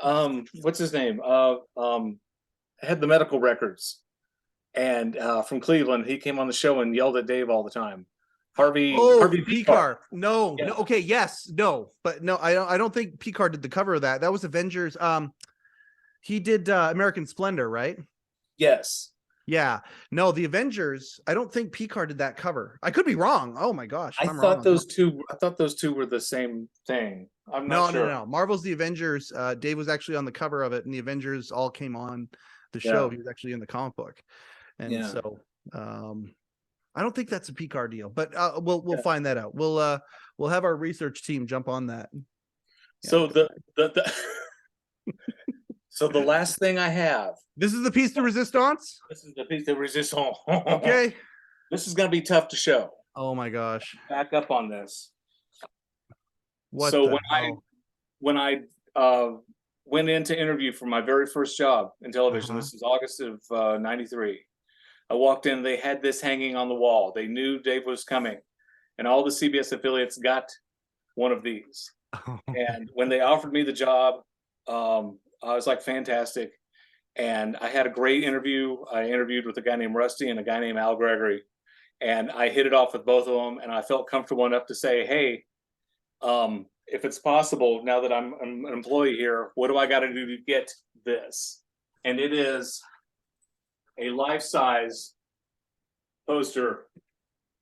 What's his name? Had the medical records, and from Cleveland, he came on the show and yelled at Dave all the time. Harvey Picar. No. Okay. Yes. No. But no, I don't think Picar did the cover of that. That was Avengers. He did American Splendor, right? Yes. Yeah. No, the Avengers. I don't think Picar did that cover. I could be wrong. Oh my gosh. I thought those two were the same thing. I'm not sure. No. Marvel's The Avengers. Dave was actually on the cover of it, and the Avengers all came on the show. He was actually in the comic book, and so I don't think that's a Picar deal, but we'll find that out. We'll have our research team jump on that. Yeah. So the so the last thing I have. This is the piece de resistance. This is the piece de resistance. Okay. This is going to be tough to show. Oh my gosh. Back up on this. What? So when I went in to interview for my very first job in television, this is August of '93. I walked in, they had this hanging on the wall. They knew Dave was coming, and all the CBS affiliates got one of these. And when they offered me the job, I was like, fantastic. And I had a great interview. I interviewed with a guy named Rusty and a guy named Al Gregory, and I hit it off with both of them. And I felt comfortable enough to say, hey, if it's possible, now that I'm an employee here, what do I got to do to get this? And it is a life-size poster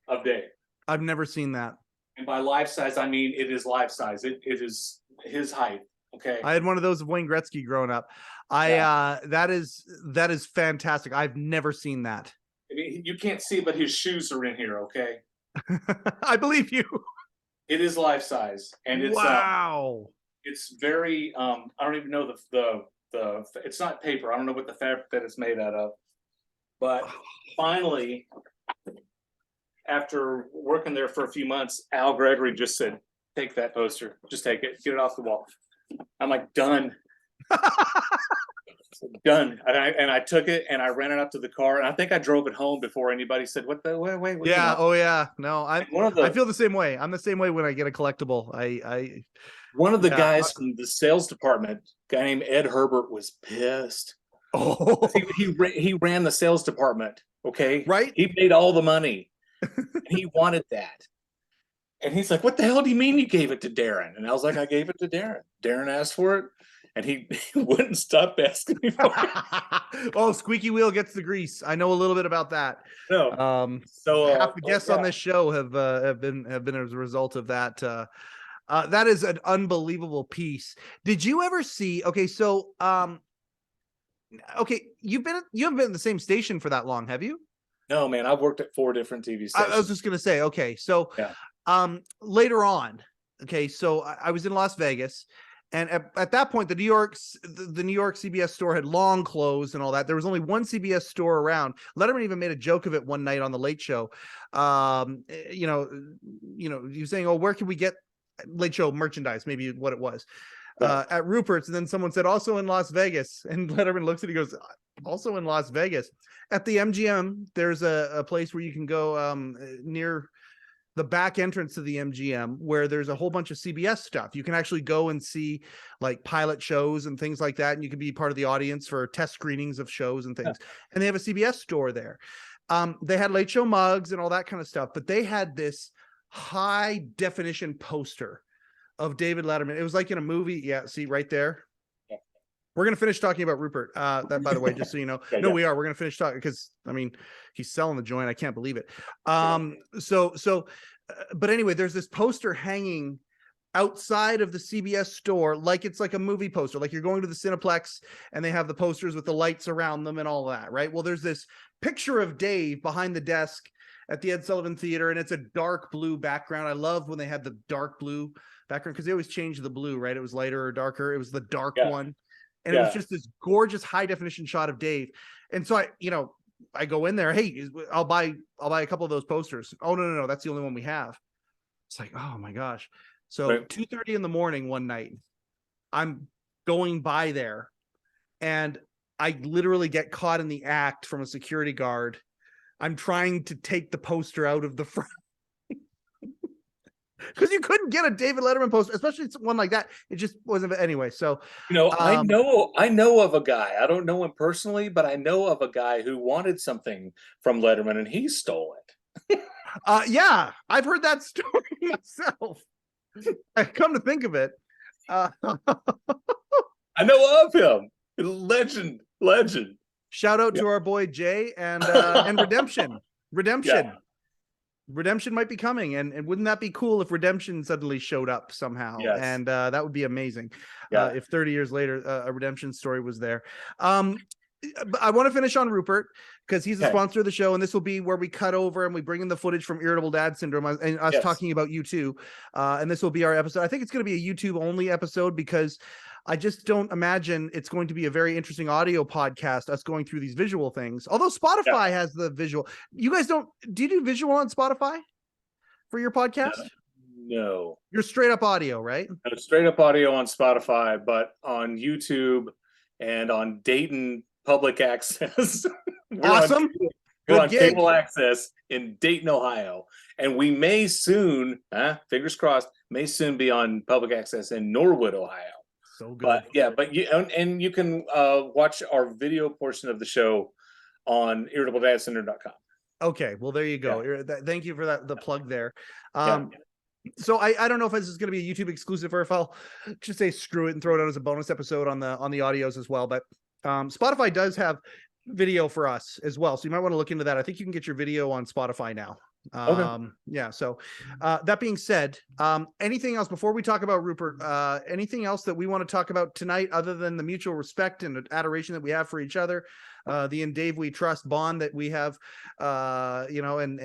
of Dave. I've never seen that. And by life-size, I mean it is life-size. It is his height. Okay. I had one of those of Wayne Gretzky growing up. That is fantastic. I've never seen that. I mean, you can't see, but his shoes are in here. Okay. I believe you. It is life size, and Wow. it's very I don't even know the it's not paper. I don't know what the fabric that it's made out of. But finally, after working there for a few months, Al Gregory just said, "Take that poster. Just take it. Get it off the wall." I'm like, done. Done. And I took it and I ran it up to the car, and I think I drove it home before anybody said, "What the wait, you Yeah. know?" Oh yeah. No, One of I the feel the same way. I'm the same way when I get a collectible. one of the Yeah. guys from the sales department, a guy named Ed Herbert, was pissed. Oh, He ran the sales department. Okay, right. he made all the money, and he wanted that. And he's like, "What the hell do you mean you gave it to Darin?" And I was like, "I gave it to Darin. Darin asked for it, and he wouldn't stop asking me for it." Oh, squeaky wheel gets the grease. I know a little bit about that. No, so Half the guests on this show have been as a result of that. That is an unbelievable piece. Did you ever see? Okay, so okay, you haven't been in the same station for that long, have you? no, man, I've worked at 4 different TV stations. I was just gonna say, okay, so Yeah. Later on, okay, so I was in Las Vegas, and at that point, the New York CBS store had long closed and all that. There was only one CBS store around. Letterman even made a joke of it one night on the Late Show. You know, he was saying, "Oh, where can we get Late Show merchandise?" Maybe what it was. At Rupert's, and then someone said, "Also in Las Vegas," and Letterman looks at it, he goes, "Also in Las Vegas." At the MGM, there's a place where you can go near the back entrance to the MGM, where there's a whole bunch of CBS stuff. You can actually go and see like pilot shows and things like that, and you can be part of the audience for test screenings of shows and things. And they have a CBS store there. They had Late Show mugs and all that kind of stuff, but they had this high definition poster of David Letterman. It was like in a movie. Yeah, see right there. We're going to finish talking about Rupert. That, by the way, just so you know. No, we are. We're going to finish talking because, I mean, he's selling the joint. I can't believe it. But anyway, there's this poster hanging outside of the CBS store, like it's like a movie poster, like you're going to the Cineplex and they have the posters with the lights around them and all that, right? Well, there's this picture of Dave behind the desk at the Ed Sullivan Theater, and it's a dark blue background. I love when they had the dark blue background because they always changed the blue, right? It was lighter or darker. It was the dark one. And it was just this gorgeous high definition shot of Dave. And so I go in there, "Hey, I'll buy a couple of those posters." "Oh, no, that's the only one we have." It's like, oh my gosh. So 2:30 in the morning one night, I'm going by there, and I literally get caught in the act from a security guard. I'm trying to take the poster out of the front. Because you couldn't get a David Letterman poster, especially one like that. It just wasn't. Anyway, so I know of a guy. I don't know him personally, but I know of a guy who wanted something from Letterman and he stole it. Yeah, I've heard that story myself. I come to think of it, I know of him. Legend. Shout out to our boy Jay and Redemption. Redemption might be coming, and wouldn't that be cool if Redemption suddenly showed up somehow? Yes. And that would be amazing. If 30 years later a Redemption story was there. But I want to finish on Rupert because he's a sponsor of the show, and this will be where we cut over and we bring in the footage from Irritable Dad Syndrome and us talking about U2. And this will be our episode. I think it's going to be a YouTube only episode because I just don't imagine it's going to be a very interesting audio podcast, us going through these visual things. Although Spotify has the visual. You guys do you do visual on Spotify for your podcast? No. You're straight up audio, right? No, straight up audio on Spotify, but on YouTube and on Dayton Public Access. Awesome. We're on cable access in Dayton, Ohio. And we may soon, fingers crossed, may soon be on public access in Norwood, Ohio. So good. But you can watch our video portion of the show on irritabledadsyndrome.com. Okay, well there you go. Thank you for the plug there. So I don't know if this is going to be a YouTube exclusive or if I'll just say screw it and throw it out as a bonus episode on the audios as well. But Spotify does have video for us as well, so you might want to look into that. I think you can get your video on Spotify now. So that being said, anything else before we talk about Rupert? Anything else that we want to talk about tonight other than the mutual respect and adoration that we have for each other, the "In Dave We Trust" bond that we have, and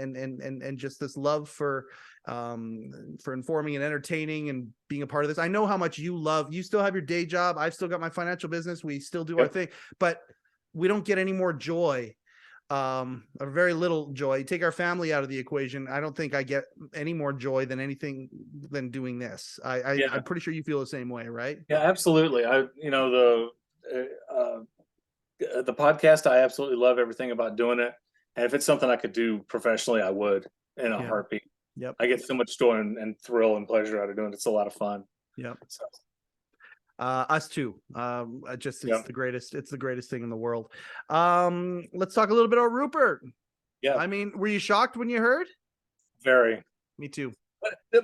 just this love for for informing and entertaining and being a part of this. I know how much you still have your day job. I've still got my financial business. We still do our thing, but we don't get any more joy, or very little joy. You take our family out of the equation, I don't think I get any more joy than doing this. I'm pretty sure you feel the same way, right? Yeah, absolutely. The podcast, I absolutely love everything about doing it. And if it's something I could do professionally, I would in a heartbeat. Yep. I get so much joy and thrill and pleasure out of doing it. It's a lot of fun. Yep. So. Us too. It's the greatest. It's the greatest thing in the world. Let's talk a little bit about Rupert. Yeah. I mean, were you shocked when you heard? Very. Me too. But I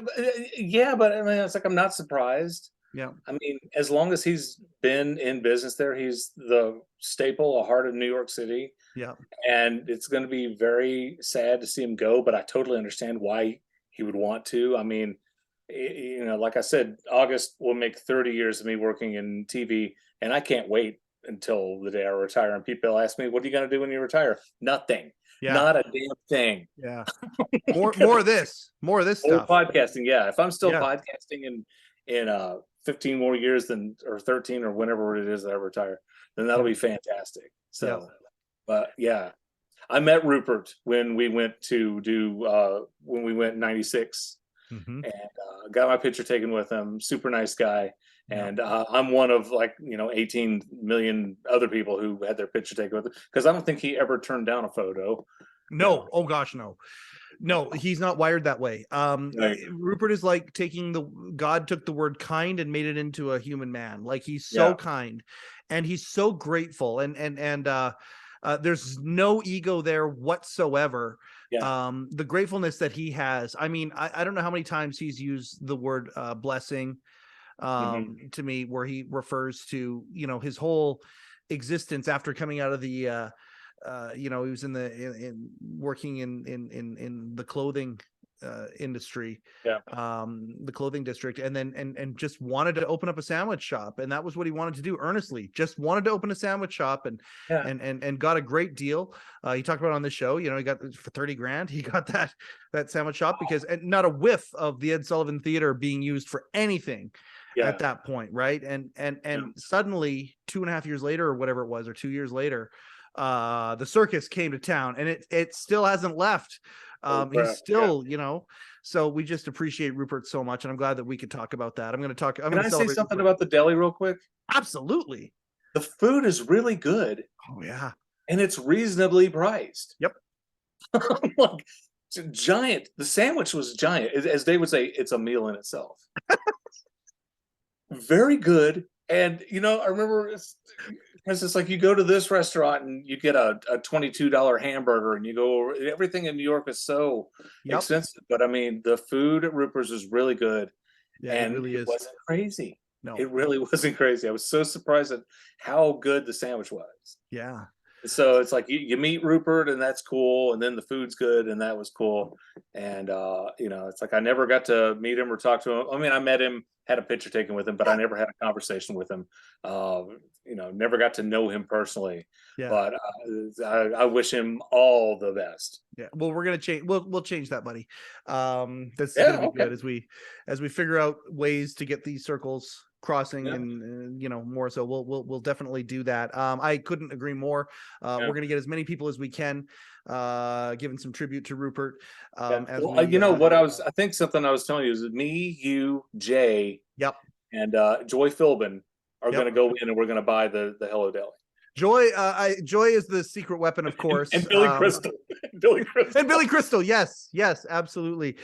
mean, it's like I'm not surprised. Yeah. I mean, as long as he's been in business there, he's the staple, a heart of New York City. Yeah. And it's going to be very sad to see him go, but I totally understand why he would want to. I mean, like I said, August will make 30 years of me working in TV, and I can't wait until the day I retire. And people ask me, what are you going to do when you retire? Nothing. Yeah. Not a damn thing. Yeah. More of this stuff. Podcasting. Yeah. If I'm still podcasting in 15 more years or 13 or whenever it is that I retire, then that'll be fantastic. So, but yeah, I met Rupert when we went in '96. Mm-hmm. And got my picture taken with him. Super nice guy. And I'm one of 18 million other people who had their picture taken with him, because I don't think he ever turned down a photo. No. Oh gosh, no, he's not wired that way. Right. Rupert is like God took the word kind and made it into a human man. Like, he's so kind, and he's so grateful, and there's no ego there whatsoever. The gratefulness that he has. I mean, I don't know how many times he's used the word blessing to me, where he refers to, his whole existence after coming out of the he was working in the clothing industry, the clothing district, and then and just wanted to open up a sandwich shop, and that was what he wanted to do earnestly. Just wanted to open a sandwich shop, and got a great deal. He talked about it on the show. He got for 30 grand. He got that sandwich shop because not a whiff of the Ed Sullivan Theater being used for anything at that point, right? And suddenly 2.5 years later, or whatever it was, or 2 years later, the circus came to town, and it still hasn't left. He's still, so we just appreciate Rupert so much, and I'm glad that we could talk about that. Can I say something about the deli real quick? Absolutely. The food is really good. Oh yeah. And it's reasonably priced. Yep. It's giant. The sandwich was giant. As they would say, it's a meal in itself. Very good. And, I remember, because it's like you go to this restaurant and you get a $22 hamburger, and you go, everything in New York is so expensive. But I mean, the food at Rupert's is really good. Yeah, and it really is. Wasn't crazy. No, it really wasn't crazy. I was so surprised at how good the sandwich was. Yeah. So it's like you meet Rupert, and that's cool, and then the food's good, and that was cool. And it's like I never got to meet him or talk to him. I mean, I met him, had a picture taken with him, but I never had a conversation with him. Never got to know him personally. Yeah. But I wish him all the best. Yeah. Well, we're gonna change. We'll change that, buddy. That's gonna be good as we figure out ways to get these circles crossing, and more. So we'll definitely do that. I couldn't agree more. We're gonna get as many people as we can, giving some tribute to Rupert. I think something I was telling you is that me, you, Jay, and Joy Philbin are gonna go in, and we're gonna buy the Hello Deli. Joy is the secret weapon, of course. And Billy Crystal. Billy Crystal. Yes, absolutely.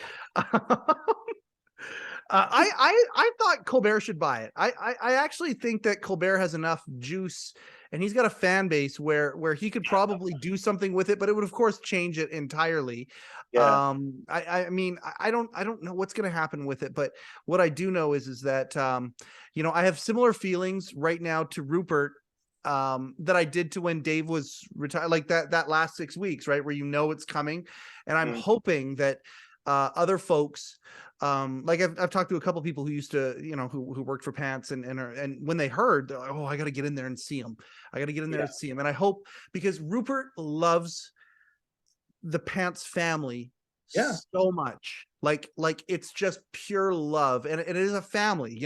I thought Colbert should buy it. I actually think that Colbert has enough juice, and he's got a fan base where he could probably do something with it, but it would of course change it entirely. Yeah. I mean, I don't know what's going to happen with it, but what I do know is that I have similar feelings right now to Rupert that I did to when Dave was retired, like that last 6 weeks, right, where it's coming, and I'm hoping that other folks, like I've talked to a couple people who used to, who worked for Pants, and when they heard, oh, I got to get in there and see him. And I hope, because Rupert loves the Pants family so much, Like it's just pure love, and it is a family,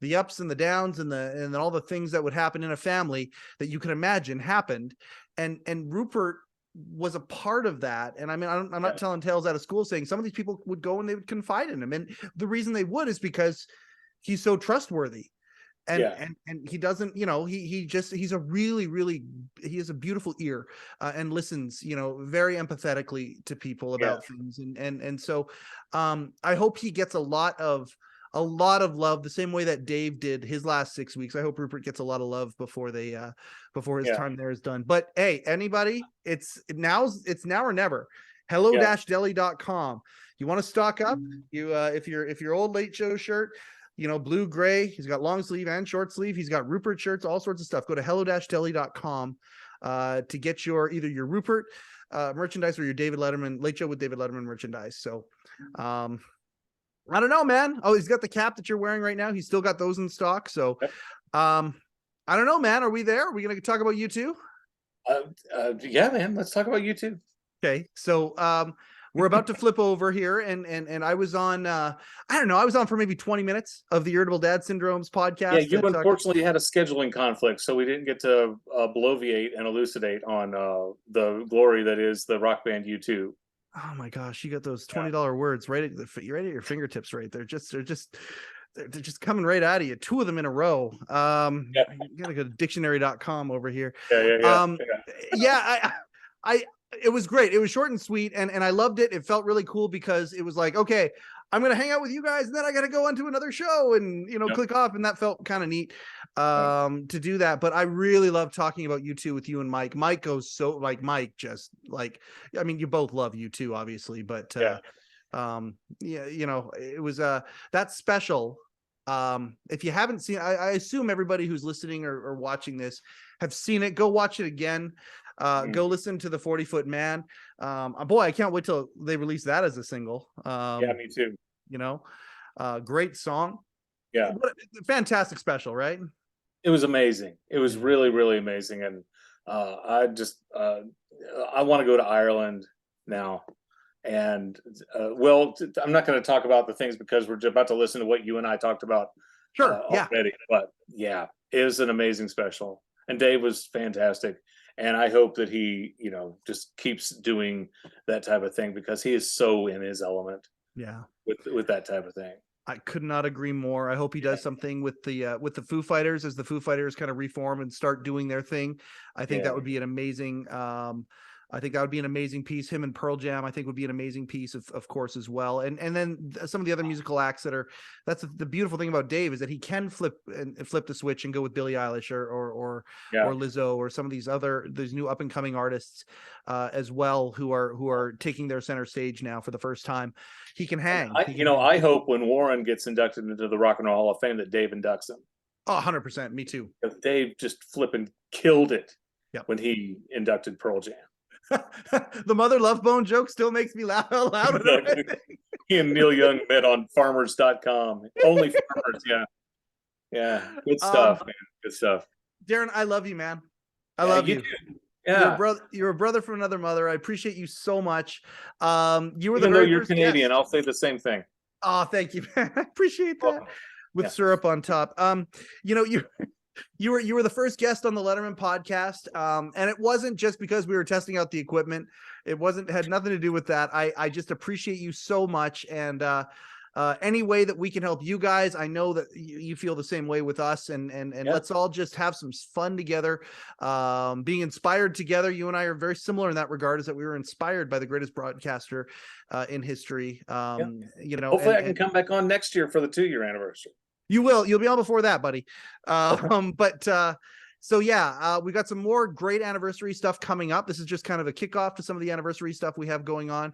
the ups and the downs and all the things that would happen in a family that you can imagine happened, and Rupert was a part of that. And I mean, I'm not telling tales out of school saying some of these people would go and they would confide in him, and the reason they would is because he's so trustworthy. And he doesn't, he's a really, he has a beautiful ear, and listens, very empathetically to people about things. And so I hope he gets a lot of love, the same way that Dave did his last 6 weeks. I hope Rupert gets a lot of love before his time there is done. But hey, anybody, it's now or never. hello-deli.com. You want to stock up? If your old Late Show shirt, blue, gray, he's got long sleeve and short sleeve. He's got Rupert shirts, all sorts of stuff. Go to hello-deli.com to get either your Rupert merchandise or your David Letterman, Late Show with David Letterman merchandise. So I don't know, man. Oh, he's got the cap that you're wearing right now. He's still got those in stock. So I don't know, man. Are we there? Are we going to talk about U2? Yeah, man. Let's talk about U2. Okay. So we're about to flip over here, and I was on I don't know, I was on for maybe 20 minutes of the Irritable Dad Syndrome's podcast. Yeah, you unfortunately had a scheduling conflict, so we didn't get to bloviate and elucidate on the glory that is the rock band U2. Oh my gosh, you got those $20 words right at your fingertips, right? They're just coming right out of you. Two of them in a row. You gotta go to dictionary.com over here. It was great. It was short and sweet, and I loved it. It felt really cool because it was like, okay, I'm gonna hang out with you guys, and then I gotta go on to another show and click off, and that felt kind of neat to do that. But I really love talking about U2 with you and Mike. Mike goes so Mike just I mean, you both love U2 obviously, but it was that special. If you haven't seen, I assume everybody who's listening or watching this have seen it. Go watch it again. Go listen to the 40-Foot Man. Boy, I can't wait till they release that as a single. Me too. Great song. Yeah. What a fantastic special, right? It was amazing. It was really, really amazing. And I want to go to Ireland now. And I'm not going to talk about the things because we're about to listen to what you and I talked about already. But yeah, it was an amazing special. And Dave was fantastic. And I hope that he, just keeps doing that type of thing because he is so in his element. Yeah. With that type of thing. I could not agree more. I hope he does something with the Foo Fighters as the Foo Fighters kind of reform and start doing their thing. I think that would be an amazing piece. Him and Pearl Jam, I think, would be an amazing piece, of course, as well. And then some of the other musical acts that's the beautiful thing about Dave is that he can flip the switch and go with Billie Eilish or Lizzo or some of these new up and coming artists as well who are taking their center stage now for the first time. He can hang. I hope when Warren gets inducted into the Rock and Roll Hall of Fame that Dave inducts him. Oh, 100%. Me too. Dave just flipping killed it when he inducted Pearl Jam. The Mother Love Bone joke still makes me laugh out loud. He and Neil Young met on farmers.com. Only farmers, yeah. Good stuff, man. Good stuff. Darin, I love you, man. I love you. Yeah. You're a brother from another mother. I appreciate you so much. You were Even though you're Canadian, I'll say the same thing. Oh, thank you, man. I appreciate that. With syrup on top. You were the first guest on the Letterman podcast, and it wasn't just because we were testing out the equipment. It had nothing to do with that. I just appreciate you so much, and any way that we can help you guys, I know that you feel the same way with us, and let's all just have some fun together, being inspired together. You and I are very similar in that regard, is that we were inspired by the greatest broadcaster in history. Hopefully I can come back on next year for the 2-year anniversary. You'll be on before that, buddy. So yeah, we got some more great anniversary stuff coming up. This is just kind of a kickoff to some of the anniversary stuff we have going on.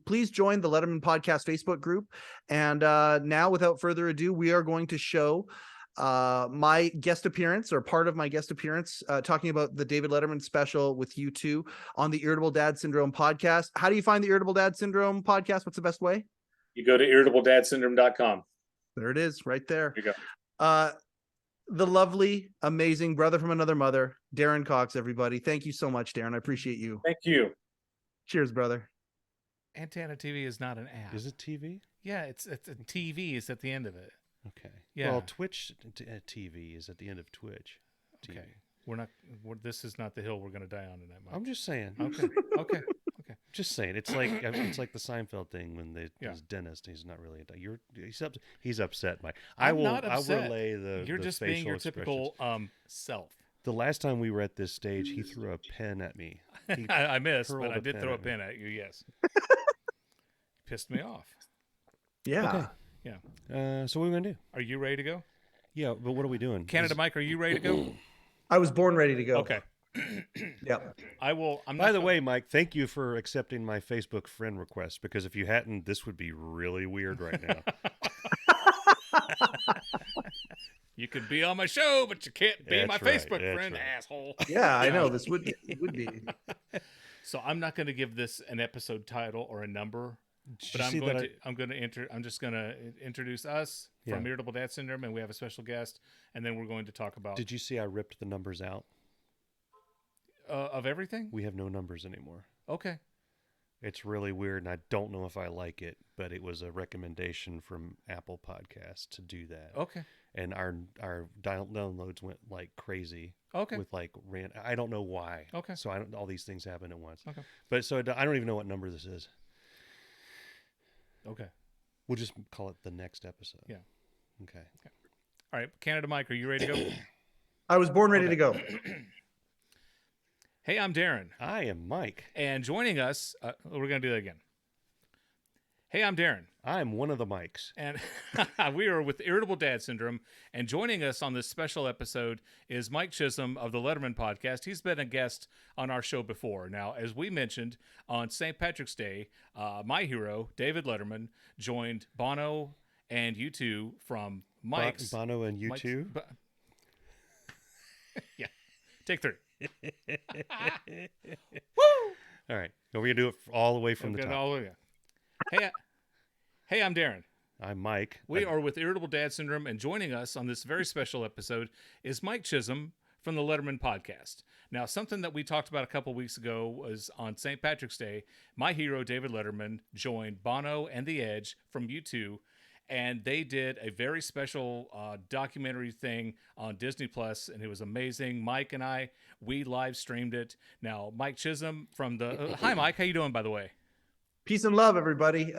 Please join the Letterman Podcast Facebook group. And now, without further ado, we are going to show my guest appearance, or part of my guest appearance, talking about the David Letterman special with U2 on the Irritable Dad Syndrome podcast. How do you find the Irritable Dad Syndrome podcast? What's the best way? You go to irritabledadsyndrome.com. There it is, right there. There you go. The lovely, amazing brother from another mother, Darin Cox, everybody. Thank you so much, Darin. I appreciate you. Thank you. Cheers, brother. Antenna TV is not an app. Is it TV? Yeah, it's a TV is at the end of it. Okay. Yeah. Well, Twitch TV is at the end of Twitch. TV. Okay. This is not the hill we're going to die on tonight, Mike. I'm just saying. Okay. Just saying. It's like the Seinfeld thing when his dentist. He's not really he's upset. Mike. I'm not upset. I'll relay the. You're the just facial being your expressions. typical self. The last time we were at this stage, he threw a pen at me. I missed, but hurled I a did pen throw a at me. pen at you. Yes. Pissed me off. Yeah. Okay. Yeah. So what are we gonna do? Are you ready to go? Yeah, but what are we doing? Canada Mike, are you ready to go? I was born ready to go. Okay. Yeah. I will. By the way, Mike, thank you for accepting my Facebook friend request, because if you hadn't, this would be really weird right now. You could be on my show, but you can't be That's my right, Facebook that's friend, right. asshole. Yeah, I know this would be. So I'm not going to give this an episode title or a number, but I'm just going to introduce us from Irritable Dad Syndrome, and we have a special guest, and then we're going to talk about. Did you see I ripped the numbers out? Of everything? We have no numbers anymore. Okay. It's really weird, and I don't know if I like it, but it was a recommendation from Apple Podcasts to do that. Okay. And our downloads went like crazy. Okay. With like I don't know why. Okay. So all these things happen at once. Okay. But so I don't even know what number this is. Okay. We'll just call it the next episode. Yeah. Okay. All right, Canada Mike, are you ready to go? I was born ready to go. Hey, I'm Darin. I am Mike. And joining us, we're going to do that again. Hey, I'm Darin. I'm one of the Mikes. And we are with Irritable Dad Syndrome. And joining us on this special episode is Mike Chisholm of the Letterman podcast. He's been a guest on our show before. Now, as we mentioned, on St. Patrick's Day, my hero, David Letterman, joined Bono and U2 from Mike's. Bono and U2? Yeah. Take 3. Woo! All right. We're going to do it all the way from the top. All the way. Hey, I'm Darin. I'm Mike. We are with Irritable Dad Syndrome, and joining us on this very special episode is Mike Chisholm from the Letterman podcast. Now, something that we talked about a couple weeks ago was on St. Patrick's Day, my hero, David Letterman, joined Bono and The Edge from U2, and they did a very special documentary thing on Disney Plus, and it was amazing. Mike and I, we live streamed it. Now, Mike Chisholm from the hi, Mike. How you doing, by the way? Peace and love, everybody.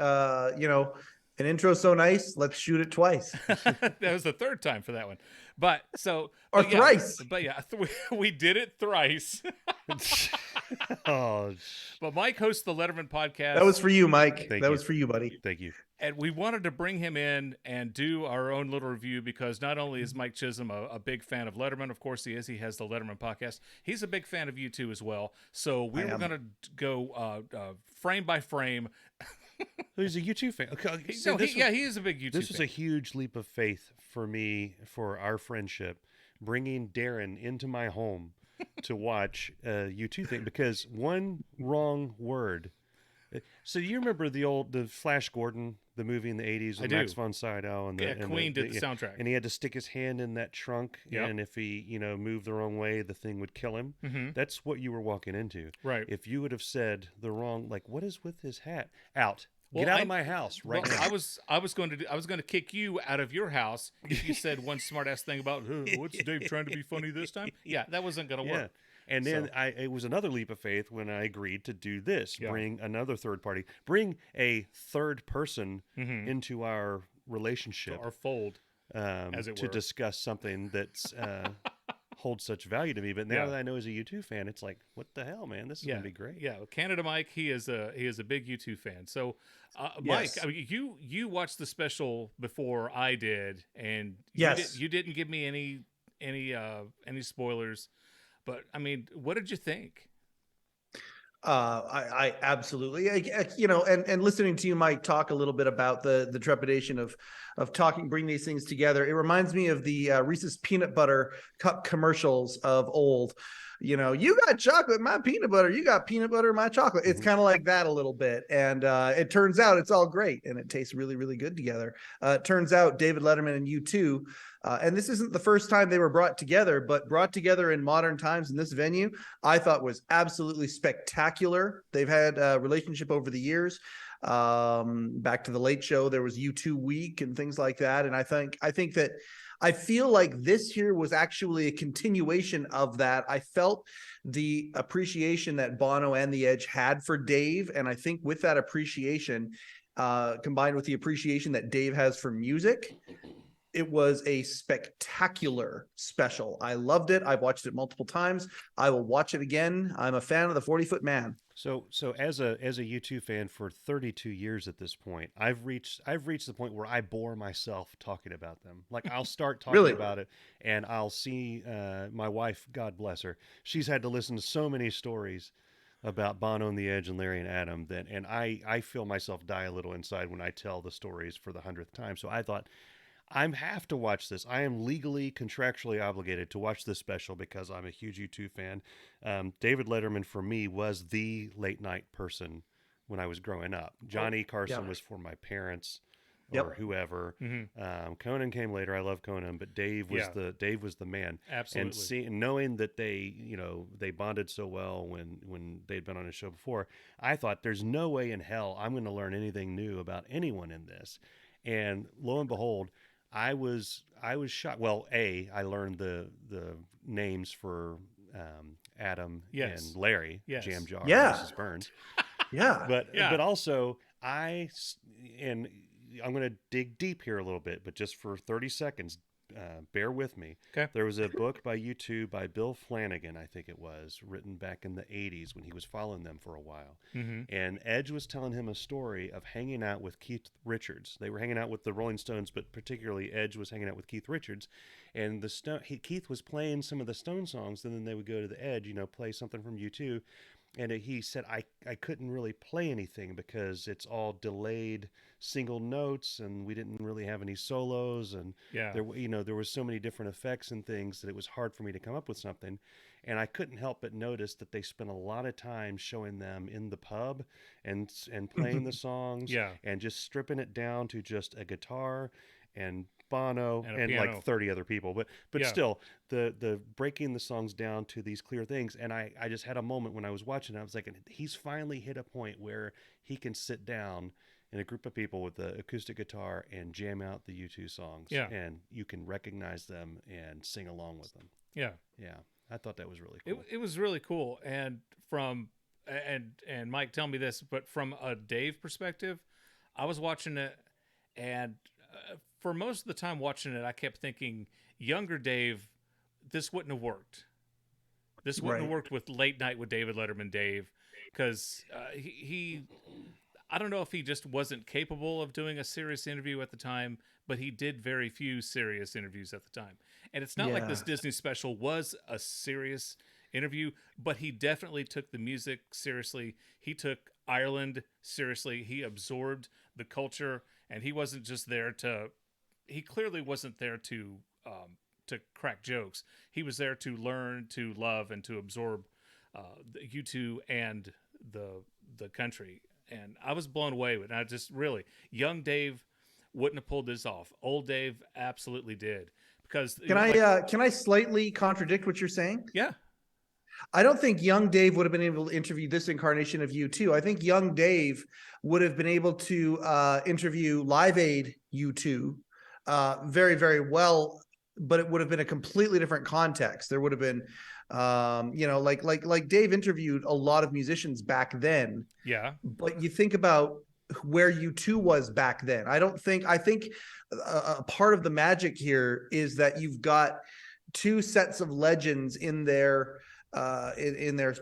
An intro so nice, let's shoot it twice. That was the 3rd time for that one. But thrice. But yeah, we did it thrice. Oh, but Mike hosts the Letterman podcast. That was for you, Mike. Thank that you. was for you, buddy. Thank you. And we wanted to bring him in and do our own little review, because not only is Mike Chisholm a big fan of Letterman, of course he is. He has the Letterman podcast. He's a big fan of U2 as well. So we were going to go frame by frame. He's a U2 fan. Okay, he is a big U2 fan. This was a huge leap of faith for me, for our friendship, bringing Darin into my home to watch a U2 thing, because one wrong word. So you remember the Flash Gordon, the movie in the 80s with Max von Sydow, and Queen did the soundtrack, and he had to stick his hand in that trunk, and if he moved the wrong way, the thing would kill him. Mm-hmm. That's what you were walking into, right? If you would have said the wrong, like, what is with his hat? Get out of my house right now. I was going to kick you out of your house if you said one smart ass thing about what's Dave trying to be funny this time. Yeah, that wasn't going to work. And then it was another leap of faith when I agreed to do this, bring another third party, bring a third person into our relationship, our fold, as it were, to discuss something that's holds such value to me. But now that I know he's a U2 fan, it's like, what the hell, man? This is gonna be great. Yeah, Canada Mike, he is a big U2 fan. So, Mike, I mean, you watched the special before I did, and you didn't give me any spoilers. But I mean, what did you think? I absolutely, and listening to you, Mike, talk a little bit about the trepidation of bring these things together. It reminds me of the Reese's peanut butter cup commercials of old. You got chocolate, my peanut butter. You got peanut butter, my chocolate. It's kind of like that a little bit. And it turns out it's all great, and it tastes really, really good together. It turns out David Letterman and U2, and this isn't the first time they were brought together, but brought together in modern times in this venue, I thought was absolutely spectacular. They've had a relationship over the years. Back to the Late Show, there was U2 Week and things like that. And I think that I feel like this here was actually a continuation of that. I felt the appreciation that Bono and the Edge had for Dave, and I think with that appreciation, combined with the appreciation that Dave has for music, it was a spectacular special. I loved it. I've watched it multiple times. I will watch it again. I'm a fan of the 40-Foot Man. So as a U2 fan for 32 years at this point, I've reached the point where I bore myself talking about them. Like I'll start talking Really? about it, and I'll see my wife, God bless her, she's had to listen to so many stories about Bono and the Edge and Larry and Adam and I feel myself die a little inside when I tell the stories for the 100th time. So I thought, I have to watch this. I am legally, contractually obligated to watch this special because I'm a huge U2 fan. David Letterman, for me, was the late night person when I was growing up. Johnny Carson was for my parents or whoever. Conan came later. I love Conan, but Dave was the man. Absolutely. And knowing that they bonded so well when they'd been on a show before, I thought there's no way in hell I'm going to learn anything new about anyone in this. And lo and behold, I was shocked. Well, I learned the names for Adam and Larry, Jam Jar, Mrs. Burns. But also and I'm going to dig deep here a little bit, but just for 30 seconds, bear with me. Okay. There was a book by U2 by Bill Flanagan, I think it was, written back in the 80s when he was following them for a while. And Edge was telling him a story of hanging out with Keith Richards. They were hanging out with the Rolling Stones, but particularly Edge was hanging out with Keith Richards. And Keith was playing some of the Stone songs, and then they would go to the Edge, play something from U2. And he said, I couldn't really play anything because it's all delayed single notes, and we didn't really have any solos, and there were so many different effects and things that it was hard for me to come up with something. And I couldn't help but notice that they spent a lot of time showing them in the pub and playing the songs and just stripping it down to just a guitar and Bono and like 30 other people, but still the breaking the songs down to these clear things. And I just had a moment when I was watching it, I was like, he's finally hit a point where he can sit down in a group of people with the acoustic guitar and jam out the U2 songs, and you can recognize them and sing along with them. I thought that was really cool. It was really cool. And and Mike, tell me this, but from a Dave perspective, I was watching it, and for most of the time watching it, I kept thinking, younger Dave, this wouldn't have worked. This wouldn't have worked with Late Night with David Letterman Dave, because he I don't know if he just wasn't capable of doing a serious interview at the time, but he did very few serious interviews at the time. And it's not like this Disney special was a serious interview, but he definitely took the music seriously. He took Ireland seriously. He absorbed the culture, and he wasn't just there he clearly wasn't there to crack jokes. He was there to learn, to love, and to absorb U2 and the country. And I was blown away with it. I just really, young Dave wouldn't have pulled this off. Old Dave absolutely did. Because can I slightly contradict what you're saying? Yeah. I don't think young Dave would have been able to interview this incarnation of U2. I think young Dave would have been able to interview Live Aid U2 very, very well, but it would have been a completely different context. There would have been, like Dave interviewed a lot of musicians back then. Yeah. But you think about where U2 was back then. I think a part of the magic here is that you've got two sets of legends in their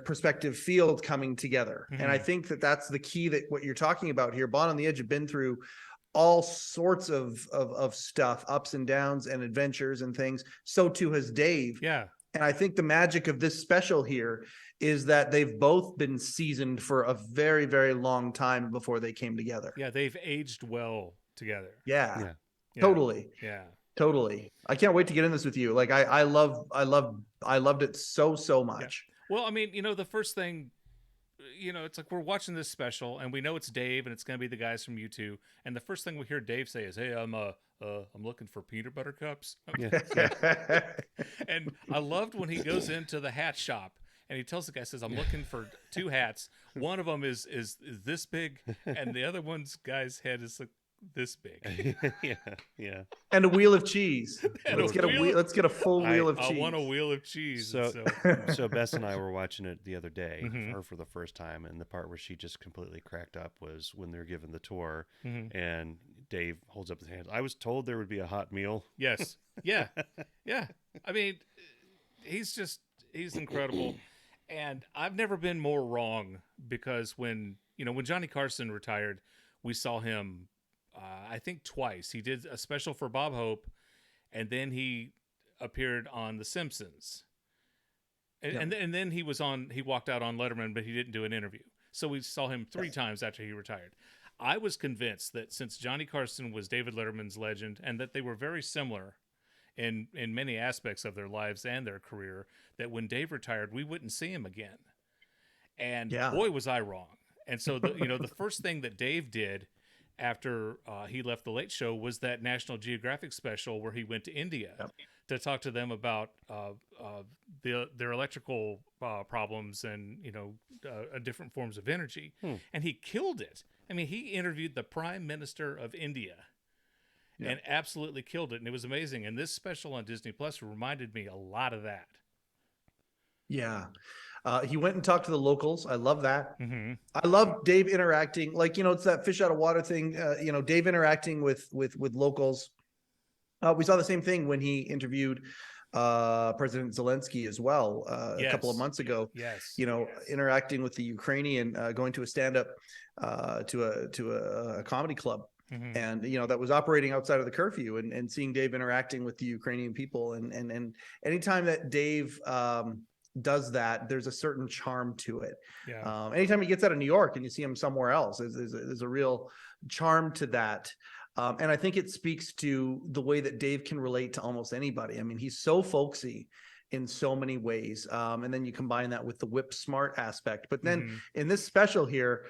perspective field coming together. And I think that's the key, that what you're talking about here. Bon on the Edge have been through all sorts of stuff, ups and downs and adventures and things. So too has Dave. Yeah. And I think the magic of this special here is that they've both been seasoned for a very, very long time before they came together. Yeah, they've aged well together. Yeah. Totally. Yeah. Totally. I can't wait to get in this with you. Like I loved it so much. Yeah. Well, I mean, the first thing, it's like we're watching this special and we know it's Dave and it's going to be the guys from U2. And the first thing we hear Dave say is, "Hey, I'm looking for peanut butter cups." Yeah. And I loved when he goes into the hat shop And he tells the guy, says, "I'm looking for 2 hats. One of them is this big, and the other one's guy's head is like this big." Yeah. And a wheel of cheese. And Let's a get wheel- Let's get a full wheel of I cheese. want a wheel of cheese. So, And so Bess and I were watching it the other day, Mhm. her for the first time, and the part where she just completely cracked up was when they're given the tour, Mhm. and Dave holds up his hands. I was told there would be a hot meal. Yes. Yeah. Yeah. I mean, he's incredible. And I've never been more wrong, because when Johnny Carson retired, we saw him, I think twice. He did a special for Bob Hope, and then he appeared on The Simpsons. And then he walked out on Letterman, but he didn't do an interview. So we saw him 3 times after he retired. I was convinced that since Johnny Carson was David Letterman's legend, and that they were very similar in many aspects of their lives and their career, that when Dave retired, we wouldn't see him again. And boy, was I wrong. And so the first thing that Dave did after he left the Late Show was that National Geographic special where he went to India to talk to them about their electrical problems and different forms of energy. And he killed it. I mean, he interviewed the Prime Minister of India. And absolutely killed it, and it was amazing. And this special on Disney Plus reminded me a lot of that. Yeah. He went and talked to the locals. I love that. Mm-hmm. I love Dave interacting. Like, it's that fish out of water thing. Dave interacting with locals. We saw the same thing when he interviewed President Zelensky as well a couple of months ago. Yes. Interacting with the Ukrainian, going to a stand-up to a comedy club. Mm-hmm. And that was operating outside of the curfew, and seeing Dave interacting with the Ukrainian people, and anytime that Dave does that, there's a certain charm to it. Yeah. Anytime he gets out of New York and you see him somewhere else, there's a real charm to that. And I think it speaks to the way that Dave can relate to almost anybody. I mean, he's so folksy in so many ways. And then you combine that with the whip smart aspect. But then in this special here,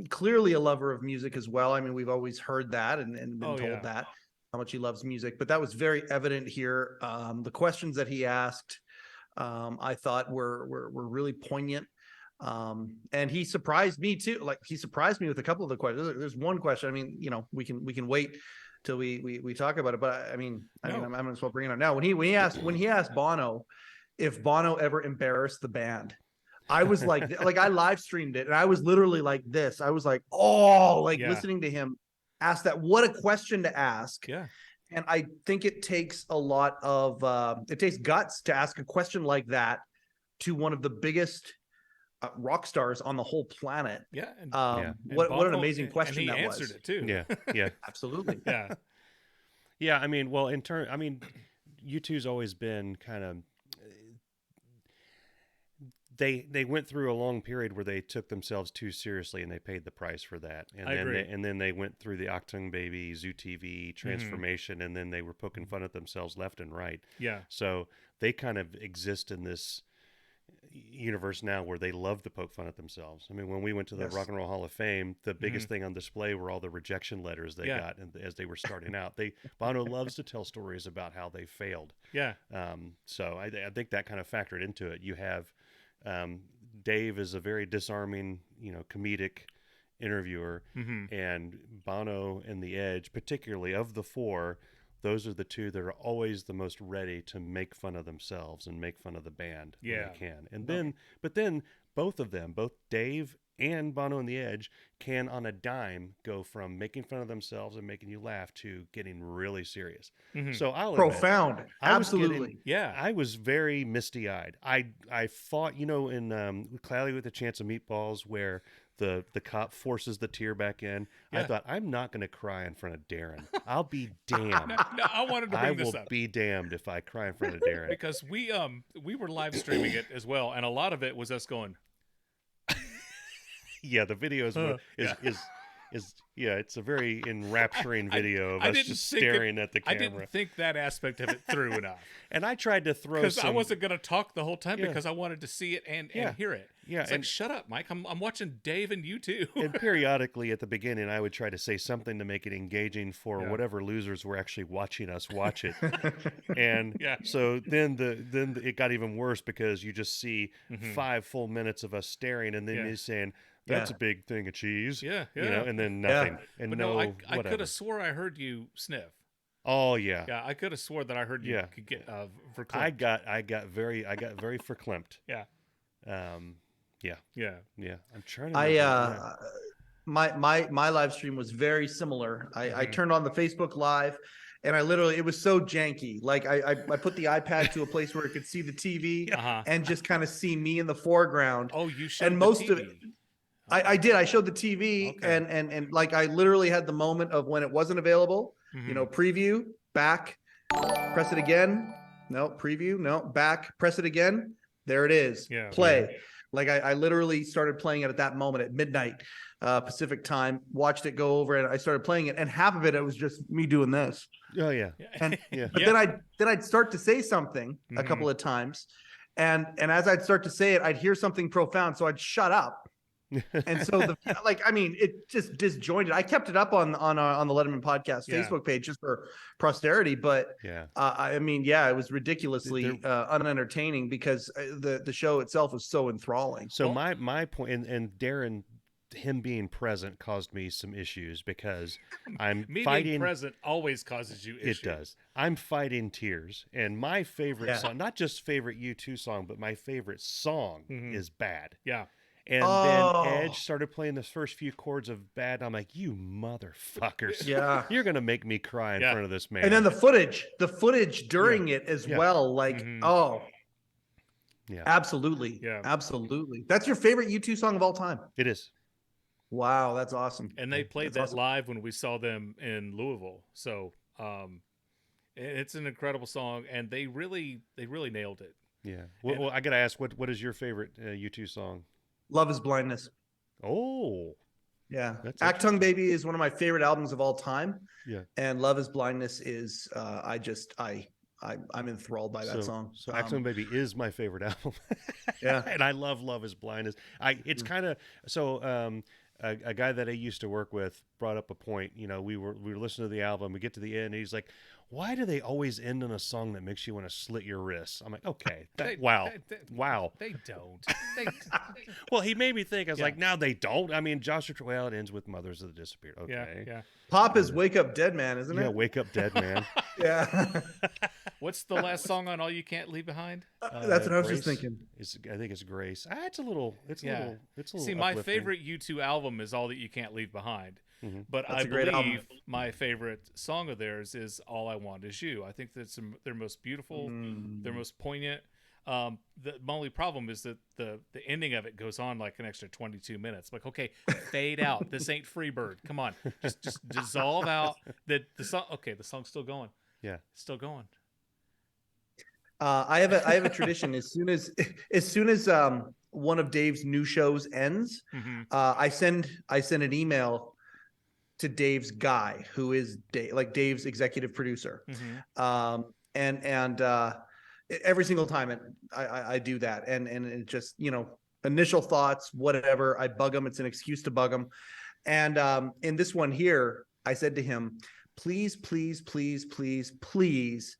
clearly a lover of music as well. I mean, we've always heard that and been told that, how much he loves music, but that was very evident here. The questions that he asked, I thought were really poignant. And he surprised me too. Like, he surprised me with a couple of the questions. There's one question. I mean, we can wait till we talk about it, but I mean, I'm going to bring it up now. When he asked Bono if Bono ever embarrassed the band, I was like I live streamed it, and I was literally like this. I was like, listening to him ask that. What a question to ask. Yeah. And I think it takes a lot of it takes guts to ask a question like that to one of the biggest rock stars on the whole planet. Yeah. What an amazing question and he that answered was. it too. Yeah. Absolutely. Yeah. Yeah. I mean, well, U2's always been kind of. They went through a long period where they took themselves too seriously, and they paid the price for that. And then they went through the Octung Baby, Zoo TV transformation, and then they were poking fun at themselves left and right. Yeah. So they kind of exist in this universe now where they love to poke fun at themselves. I mean, when we went to the Rock and Roll Hall of Fame, the biggest thing on display were all the rejection letters they got as they were starting out. Bono loves to tell stories about how they failed. Yeah. So I think that kind of factored into it. You have Dave is a very disarming, comedic interviewer, and Bono and the Edge, particularly of the 4, those are the 2 that are always the most ready to make fun of themselves and make fun of the band when they can. And then both of them, both Dave and Bono and the Edge, can on a dime go from making fun of themselves and making you laugh to getting really serious. So I'll Profound. admit, Absolutely. I was very misty-eyed. I fought, in Cloudy with a Chance of Meatballs, where the cop forces the tear back in. I thought, I'm not going to cry in front of Darin. I'll be damned. No, I wanted to bring this up. I will be damned if I cry in front of Darin. Because we were live streaming it as well, and a lot of it was us going. Yeah, the video it's a very enrapturing video of I us didn't just think it- staring at the I camera. didn't think that aspect of it through enough. And I tried to throw Because some. I wasn't going to talk the whole time Yeah. because I wanted to see it and Yeah. hear it. Yeah, It's like, and- shut up, Mike. I'm watching Dave and you too. And periodically at the beginning, I would try to say something to make it engaging for Yeah. whatever losers were actually watching us watch it. And Yeah. so then it got even worse because you just see 5 full minutes of us staring, and then Yeah. you're saying, "That's Yeah. a big thing of cheese." Yeah, You yeah. know, and then Yeah. nothing, and But no, no, I could whatever. have swore I heard you sniff. Oh yeah. Yeah, I could have swore that I heard you Yeah. could get for I got very verklempt. Yeah. Yeah. Yeah. I'm trying to. Remember, My live stream was very similar. I turned on the Facebook Live, and I literally, it was so janky. Like I put the iPad to a place where it could see the TV Uh-huh. and just kind of see me in the foreground. Oh, you showed And most the of TV. it, I did. I showed the TV, Okay. and like I literally had the moment of when it wasn't available. You know, preview, back, press it again. No, preview, no, back, press it again. There it is. Yeah. Play. Like I literally started playing it at that moment at midnight Pacific time, watched it go over, and I started playing it. And half of it was just me doing this. oh yeah. And Yeah. but then I'd start to say something a couple of times. And as I'd start to say it, I'd hear something profound. So I'd shut up. And so it just disjointed. I kept it up on the Letterman podcast Yeah. Facebook page just for posterity, but Yeah. it was ridiculously unentertaining because the show itself was so enthralling. So my point, and Darin, him being present caused me some issues because I'm Me fighting. being present always causes you issues. It does. I'm fighting tears, and my favorite Yeah. song, not just favorite U2 song, but my favorite song is Bad. Yeah. And Oh. then Edge started playing the first few chords of Bad. And I'm like, you motherfuckers. Yeah. You're going to make me cry in Yeah. front of this man. And then the footage during it as Yeah. well, like, Yeah. absolutely. Yeah. Absolutely. That's your favorite U2 song of all time. It is. Wow. That's awesome. And they played That's that awesome. live when we saw them in Louisville. So it's an incredible song, and they really nailed it. Yeah. Well, I got to ask, what is your favorite U2 song? Love is Blindness. Oh. Yeah. That's Actung Baby is one of my favorite albums of all time. Yeah. And Love is Blindness is I'm enthralled by that song. So Accident Baby is my favorite album. Yeah. And I love Love is Blind. It's kind of so a guy that I used to work with brought up a point. You know, we were listening to the album, we get to the end, and he's like, why do they always end on a song that makes you want to slit your wrists? I'm like, okay, wow. They don't. Well, he made me think. I was Yeah. like, now they don't. I mean, Joshua, well, it ends with Mothers of the Disappeared. Yeah, Okay. yeah. Pop is Wake Up Dead Man, isn't Yeah, it? Wake Up Dead Man. Yeah. What's the last song on All You Can't Leave Behind? That's what I was just Grace. thinking. I think it's Grace. It's a little. Yeah. It's a little. See, my uplifting. favorite U2 album is All That You Can't Leave Behind. Mhm. But That's I a great album. believe my favorite song of theirs is All I Want Is You. I think that's their most beautiful, their most poignant. My only problem is that the ending of it goes on like an extra 22 minutes. Like, okay, fade out. This ain't Freebird. Come on, just dissolve out the song. Okay, the song's still going. Yeah. It's still going. I have a tradition. As soon as one of Dave's new shows ends, Mhm. I send an email to Dave's guy, who is Dave's executive producer. Mhm. Every single time I do that, and it just, initial thoughts, whatever. I bug him. It's an excuse to bug him. And in this one here, I said to him, please, please, please, please, please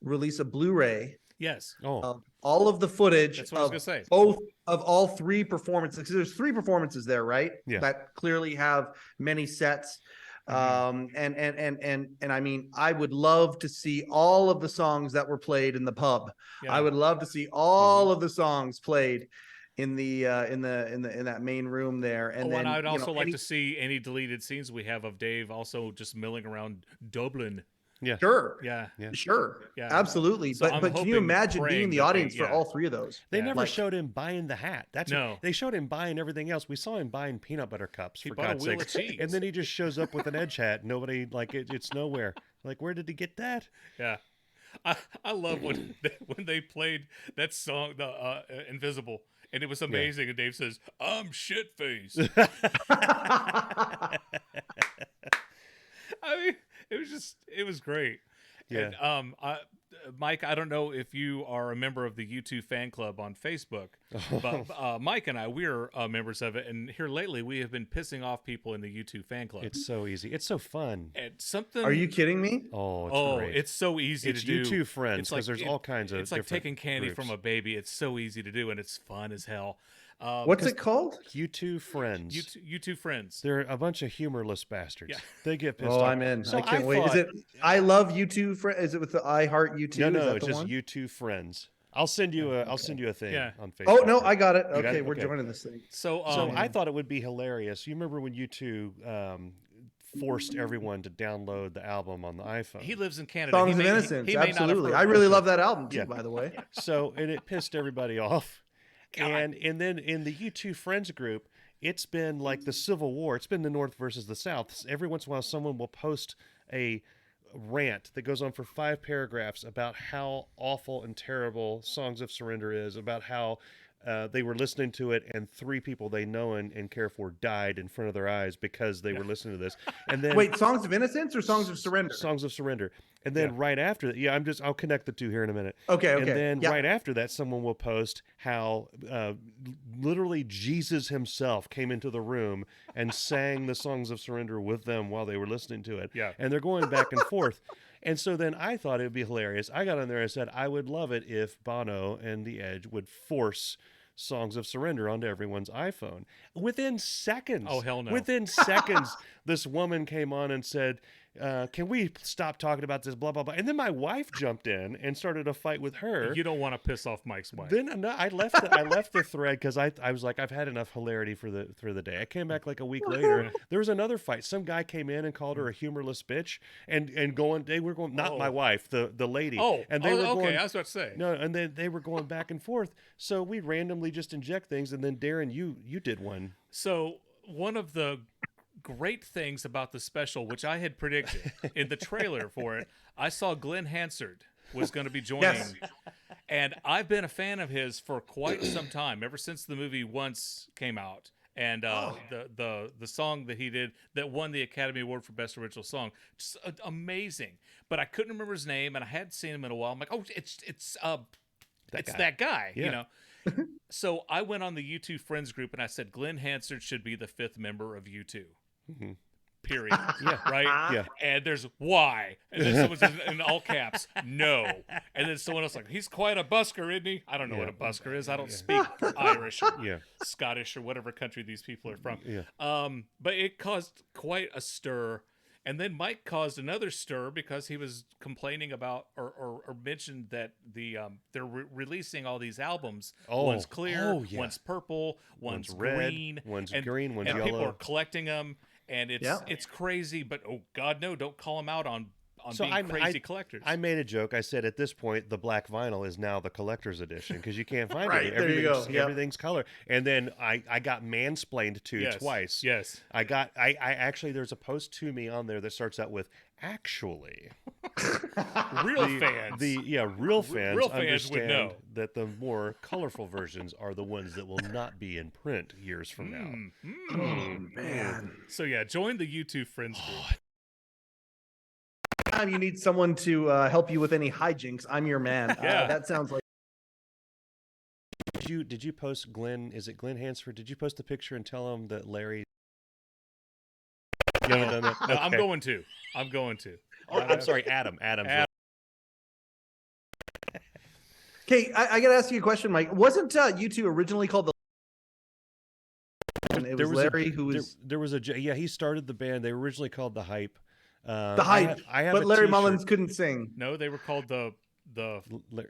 release a Blu-ray Yes. Oh. of all of the footage That's what I was of gonna say. both of all three performances. 'Cause there's three performances there, right? Yeah. That clearly have many sets. And I mean, I would love to see all of the songs that were played in the pub. Yeah. I would love to see all of the songs played in the in that main room there. And then I'd also like any- to see any deleted scenes we have of Dave also just milling around Dublin. Yeah. Sure. Yeah. Yeah. Sure. Yeah. absolutely. So but I'm can you hoping, imagine being in praying the that they- audience for yeah. all three of those? They Yeah. never Like- showed him buying the hat. No. They showed him buying everything else. We saw him buying peanut butter cups, He for bought a God's wheel of sake. cheese. And then he just shows up with an Edge hat. Nobody, it's nowhere. Like, where did he get that? Yeah. I love when they played that song, the Invisible, and it was amazing. And Dave says, "I'm shit faced." I mean, it was great. Yeah. And Mike, I don't know if you are a member of the U2 fan club on Facebook, but Mike and I, we're members of it. And here lately, we have been pissing off people in the U2 fan club. It's so easy. It's so fun. And something. Are you kidding me? Oh, it's great. It's so easy It's to do. U2 friends, It's like 'cause there's all kinds of It's like different taking candy groups. from a baby. It's so easy to do, and it's fun as hell. What's it called? U2 friends. U2 friends. They're a bunch of humorless bastards. Yeah. They get pissed Oh, off. I'm in. So I can't wait. thought- Is it I love U2 friend? Is it with the I heart U2? No, Is no, that it's the just one? U2 friends. I'll send you a thing Yeah. on Facebook. Oh no, I got it. You got Okay, it? we're Okay. joining this thing. So, So I thought it would be hilarious. You remember when U2 forced everyone to download the album on the iPhone? he lives in Canada. Songs He of may- Innocence. he may not have Absolutely. heard I of really it. love that album too, Yeah. by the way. And it pissed everybody off. God. And then in the U2 friends group, it's been like the Civil War. It's been the North versus the South. Every once in a while, someone will post a rant that goes on for 5 paragraphs about how awful and terrible Songs of Surrender is, about how they were listening to it and 3 people they know and care for died in front of their eyes because they were listening to this. And then Wait, Songs of Innocence or Songs of Surrender? Songs of Surrender. And then right after that, I'll connect the two here in a minute. Okay, And then Yeah. right after that, someone will post how literally Jesus himself came into the room and sang the Songs of Surrender with them while they were listening to it. Yeah. And they're going back and forth. And so then I thought it would be hilarious. I got on there and said, I would love it if Bono and The Edge would force Songs of Surrender onto everyone's iPhone. Within seconds. Oh, hell no. Within seconds, this woman came on and said, can we stop talking about this, blah, blah, blah. And then my wife jumped in and started a fight with her. You don't want to piss off Mike's wife. Then no, I left the thread because I was like, I've had enough hilarity for the day. I came back like a week later. There was another fight. Some guy came in and called her a humorless bitch, and they were going, not my wife, the lady. And they were okay. going, I was about to say. no, and then they were going back and forth. So we randomly just inject things, and then Darin, you did one. So one of the great things about the special, which I had predicted in the trailer for it, I saw Glenn Hansard was going to be joining. Yes. And I've been a fan of his for quite some time, ever since the movie Once came out. And the song that he did that won the Academy Award for Best Original Song, just amazing. But I couldn't remember his name, and I hadn't seen him in a while. I'm like, oh, it's that guy, Yeah. you know. So I went on the U2 friends group and I said Glenn Hansard should be the 5th member of U2. Mm-hmm. Period. Yeah. Right? Yeah. And there's why. And then someone says in all caps, no. And then someone else like, he's quite a busker, isn't he? I don't know what a busker is. I don't speak Irish or Yeah. Scottish or whatever country these people are from. Yeah. But it caused quite a stir. And then Mike caused another stir because he was complaining about or mentioned that they're releasing all these albums. One's clear, yeah. one's purple, one's red, green, one's and, green, one's and people yellow. are collecting them, and it's crazy. But oh God, no! Don't call them out on being crazy collectors. I made a joke. I said at this point the black vinyl is now the collector's edition because you can't find Right, it. there you go. Yep. Everything's color. And then I got mansplained to twice. Yes. I actually there's a post to me on there that starts out with actually. Real fans. Real fans would understand know that the more colorful versions are the ones that will not be in print years from now. Oh man. So yeah, join the U2 friends group. Anytime you need someone to help you with any hijinks, I'm your man. Yeah. That sounds like. Did you post Glenn? Is it Glenn Hansford? Did you post the picture and tell him that Larry? You haven't done that? No, I'm Okay. going to. I'm going to. Oh, I'm sorry, Adam. Okay, I got to ask you a question, Mike. Wasn't U2 originally called the? It was Larry who was there was he started the band. They were originally called the Hype. the hype, I have but a Larry t-shirt. Mullins couldn't sing. No, they were called the. La-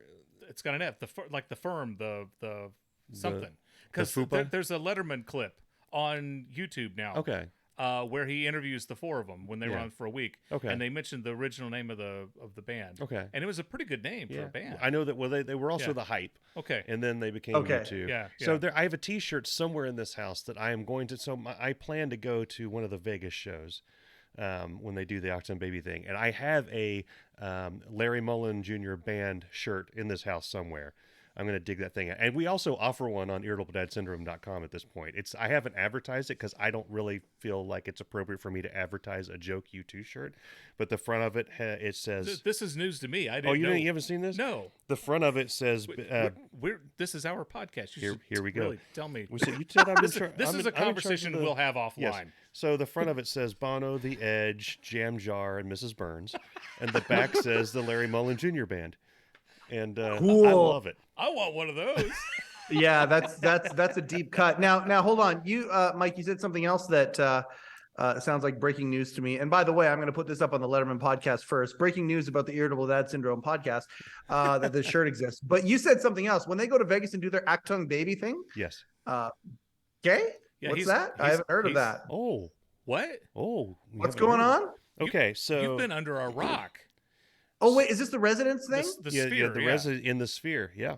It's got an F. Like the firm. The something. Because Fupa? there's a Letterman clip on YouTube now. Okay. Where he interviews the 4 of them when they were on for a week. Okay. And they mentioned the original name of the band. Okay. And it was a pretty good name for a band. I know that. Well, they were also Yeah. the Hype. Okay. And then they became Okay. U2. Yeah, So yeah. I have a T-shirt somewhere in this house that I am going to. So I plan to go to one of the Vegas shows when they do the Oxen Baby thing, and I have a Larry Mullen Jr. band shirt in this house somewhere. I'm going to dig that thing out. And we also offer one on irritabledadsyndrome.com at this point. I haven't advertised it because I don't really feel like it's appropriate for me to advertise a Joke U2 shirt. But the front of it, it says... This is news to me. I didn't know. You haven't seen this? No. The front of it says... This is our podcast. Here we go. Really tell me. You said this is a conversation we'll have offline. Yes. So the front of it says Bono, The Edge, Jam Jar, and Mrs. Burns. And the back says the Larry Mullen Jr. Band. And cool. I love it. I want one of those. Yeah, that's a deep cut. Now hold on. You Mike, you said something else that sounds like breaking news to me. And by the way, I'm going to put this up on the Letterman podcast first. Breaking news about the Irritable Dad Syndrome podcast, that this shirt exists. But you said something else. When they go to Vegas and do their Actung Baby thing. Yes. Okay. Yeah, what's that? I haven't heard of that. Oh. What? Oh. What's going on? Okay, so you've been under a rock. Oh wait, is this the residence thing? The sphere, the resident in the sphere. Yeah.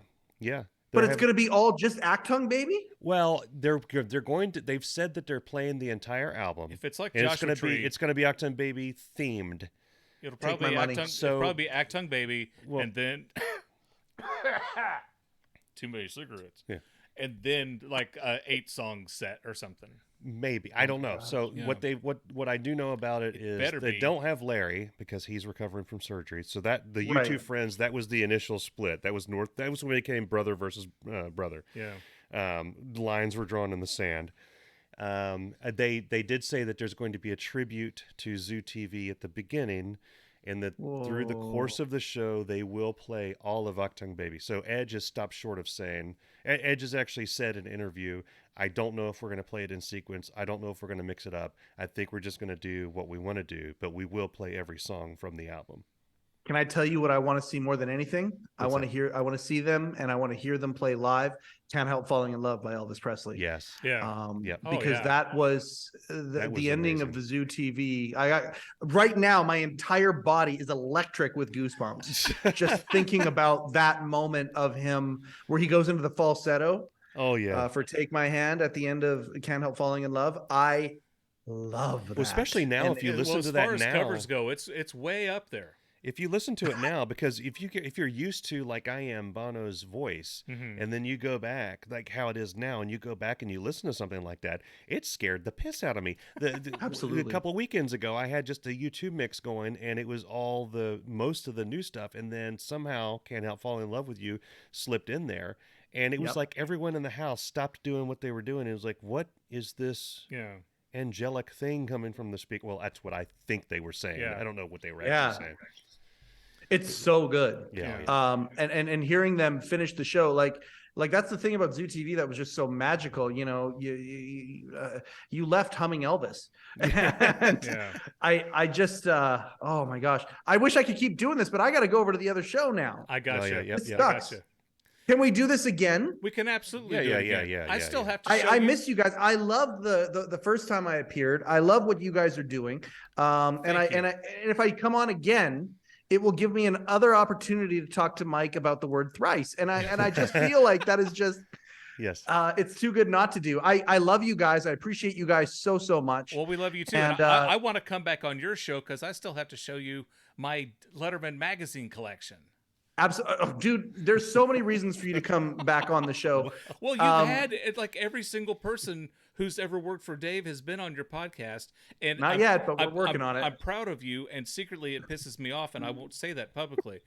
But it's going to be all just Actung Baby? Well, they're going to. They've said that they're playing the entire album. If it's like Joshua Tree, it's going to be Actung Baby themed. It'll probably be Actung Baby, and then too many cigarettes. Yeah, and then like a 8-song set or something. Maybe, I don't know. So what I do know about it is they don't have Larry because he's recovering from surgery. So that the U2 friends, that was the initial split. That was when it became brother versus brother. Yeah. Lines were drawn in the sand. They did say that there's going to be a tribute to Zoo TV at the beginning, and that through the course of the show they will play all of Actung Baby. So Edge has stopped short of saying. Edge has actually said in an interview, I don't know if we're going to play it in sequence. I don't know if we're going to mix it up. I think we're just going to do what we want to do, but we will play every song from the album. Can I tell you what I want to see more than anything? I want to see them, and I want to hear them play live. Can't Help Falling in Love by Elvis Presley. Yes. Yeah. Because that was the ending amazing. of the Zoo TV. Right now, my entire body is electric with goosebumps just thinking about that moment of him where he goes into the falsetto. Oh yeah. For Take My Hand at the end of Can't Help Falling in Love. I love that. Well, especially now, if you listen to that now, as far as covers go, it's way up there. If you listen to it now, because if you're used to, like I am, Bono's voice, and then you go back like how it is now, and you go back and you listen to something like that, it scared the piss out of me. Absolutely. A couple of weekends ago, I had just a YouTube mix going, and it was all most of the new stuff, and then somehow Can't Help Falling in Love with You slipped in there, and it was like everyone in the house stopped doing what they were doing. It was like, what is this? Yeah. Angelic thing coming from the speaker. Well, that's what I think they were saying. Yeah. I don't know what they were actually saying. It's so good. Yeah. And hearing them finish the show, like that's the thing about Zoo TV that was just so magical. You know, you left humming Elvis. And I just oh my gosh, I wish I could keep doing this, but I got to go over to the other show now. I got you. It sucks. Can we do this again? We can absolutely do it again. I still have to show I miss you guys. I love the first time I appeared. I love what you guys are doing. And if I come on again, it will give me another opportunity to talk to Mike about the word thrice. And I just feel like that is just yes. It's too good not to do. I love you guys. I appreciate you guys so much. Well, we love you too. And I want to come back on your show because I still have to show you my Letterman magazine collection. Absolutely. Oh, dude, there's so many reasons for you to come back on the show. Well, you've had like every single person who's ever worked for Dave has been on your podcast. And not yet, but we're working on it. I'm proud of you, and secretly it pisses me off, and I won't say that publicly.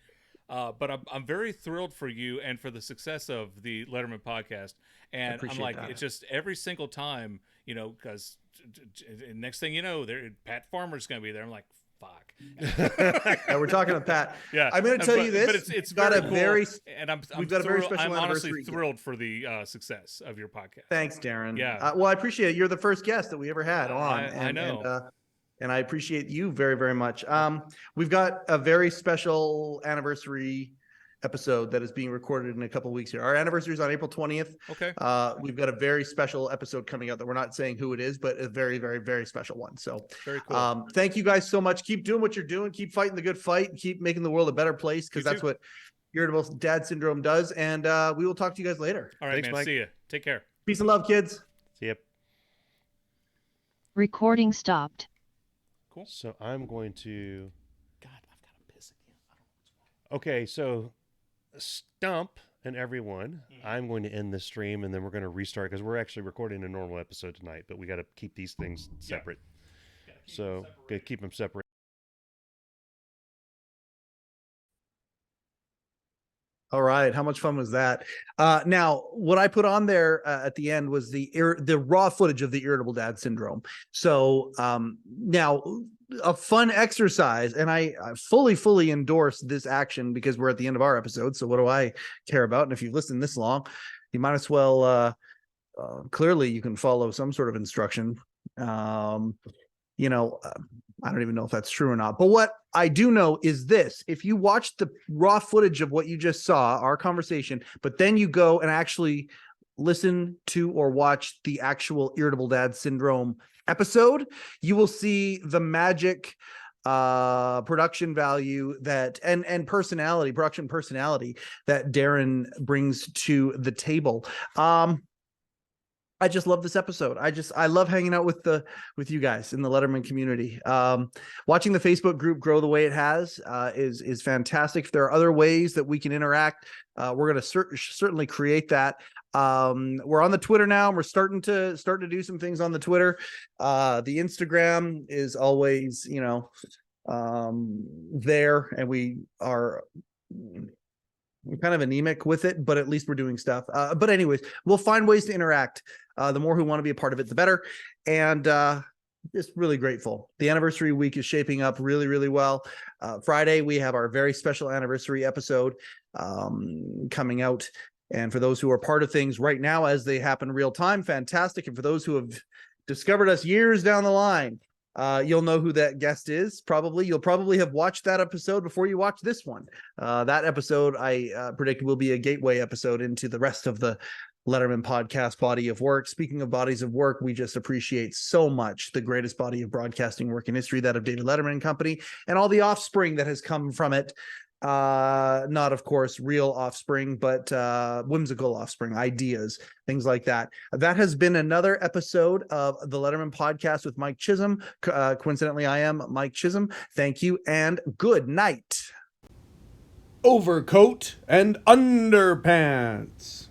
But I'm very thrilled for you and for the success of the Letterman podcast. And I'm like, it's just every single time, you know, because next thing you know, Pat Farmer's going to be there. I'm like, fuck. Yeah, we're talking to Pat. Yeah, I'm going to tell you this. But it's got very cool, and we've got a very special I'm honestly anniversary. thrilled for the success of your podcast. Thanks, Darin. Yeah. Well, I appreciate it. You're the first guest that we ever had on. I know. And I appreciate you very, very much. We've got a very special anniversary episode that is being recorded in a couple of weeks here. Our anniversary is on April 20th. Okay. We've got a very special episode coming out that we're not saying who it is, but a very, very, very special one. So very cool. Thank you guys so much. Keep doing what you're doing. Keep fighting the good fight. Keep making the world a better place, because that's what Irritable Dad Syndrome does. And we will talk to you guys later. All right, thanks, man. Mike. See you. Take care. Peace and love, kids. See ya. Recording stopped. Cool. So I'm going to... God, I've got to piss again. I don't know what's wrong. Okay, so Stump and everyone. I'm going to end this stream, and then we're going to restart because we're actually recording a normal episode tonight, but we got to keep these things separate. So, got to keep them separate. All right, how much fun was that? Now, what I put on there at the end was the raw footage of the irritable dad syndrome. So now, a fun exercise, and I fully endorse this action because we're at the end of our episode. So what do I care about? And if you've listened this long, you might as well. Clearly, you can follow some sort of instruction. You know, I don't even know if that's true or not. But what I do know is this: if you watch the raw footage of what you just saw, our conversation, but then you go and actually listen to or watch the actual irritable dad syndrome episode, you will see the magic production value that and production personality that Darin brings to the table. I just love this episode. I love hanging out with you guys in the Letterman community. Watching the Facebook group grow the way it has is fantastic. If there are other ways that we can interact, we're going to certainly create that. We're on the Twitter now. And we're starting to do some things on the Twitter. The Instagram is always, there, and we're kind of anemic with it, but at least we're doing stuff. But anyways, we'll find ways to interact. The more who want to be a part of it, the better. And just really grateful. The anniversary week is shaping up really, really well. Friday, we have our very special anniversary episode coming out. And for those who are part of things right now as they happen real time, fantastic. And for those who have discovered us years down the line, you'll know who that guest is. You'll probably have watched that episode before you watch this one. That episode I predict will be a gateway episode into the rest of the Letterman podcast body of work. Speaking of bodies of work, we just appreciate so much the greatest body of broadcasting work in history, that of David Letterman and Company, and all the offspring that has come from it. Not, of course, real offspring, but whimsical offspring, ideas, things like that. That has been another episode of the Letterman podcast with Mike Chisholm. Coincidentally, I am Mike Chisholm. Thank you and good night. Overcoat and underpants.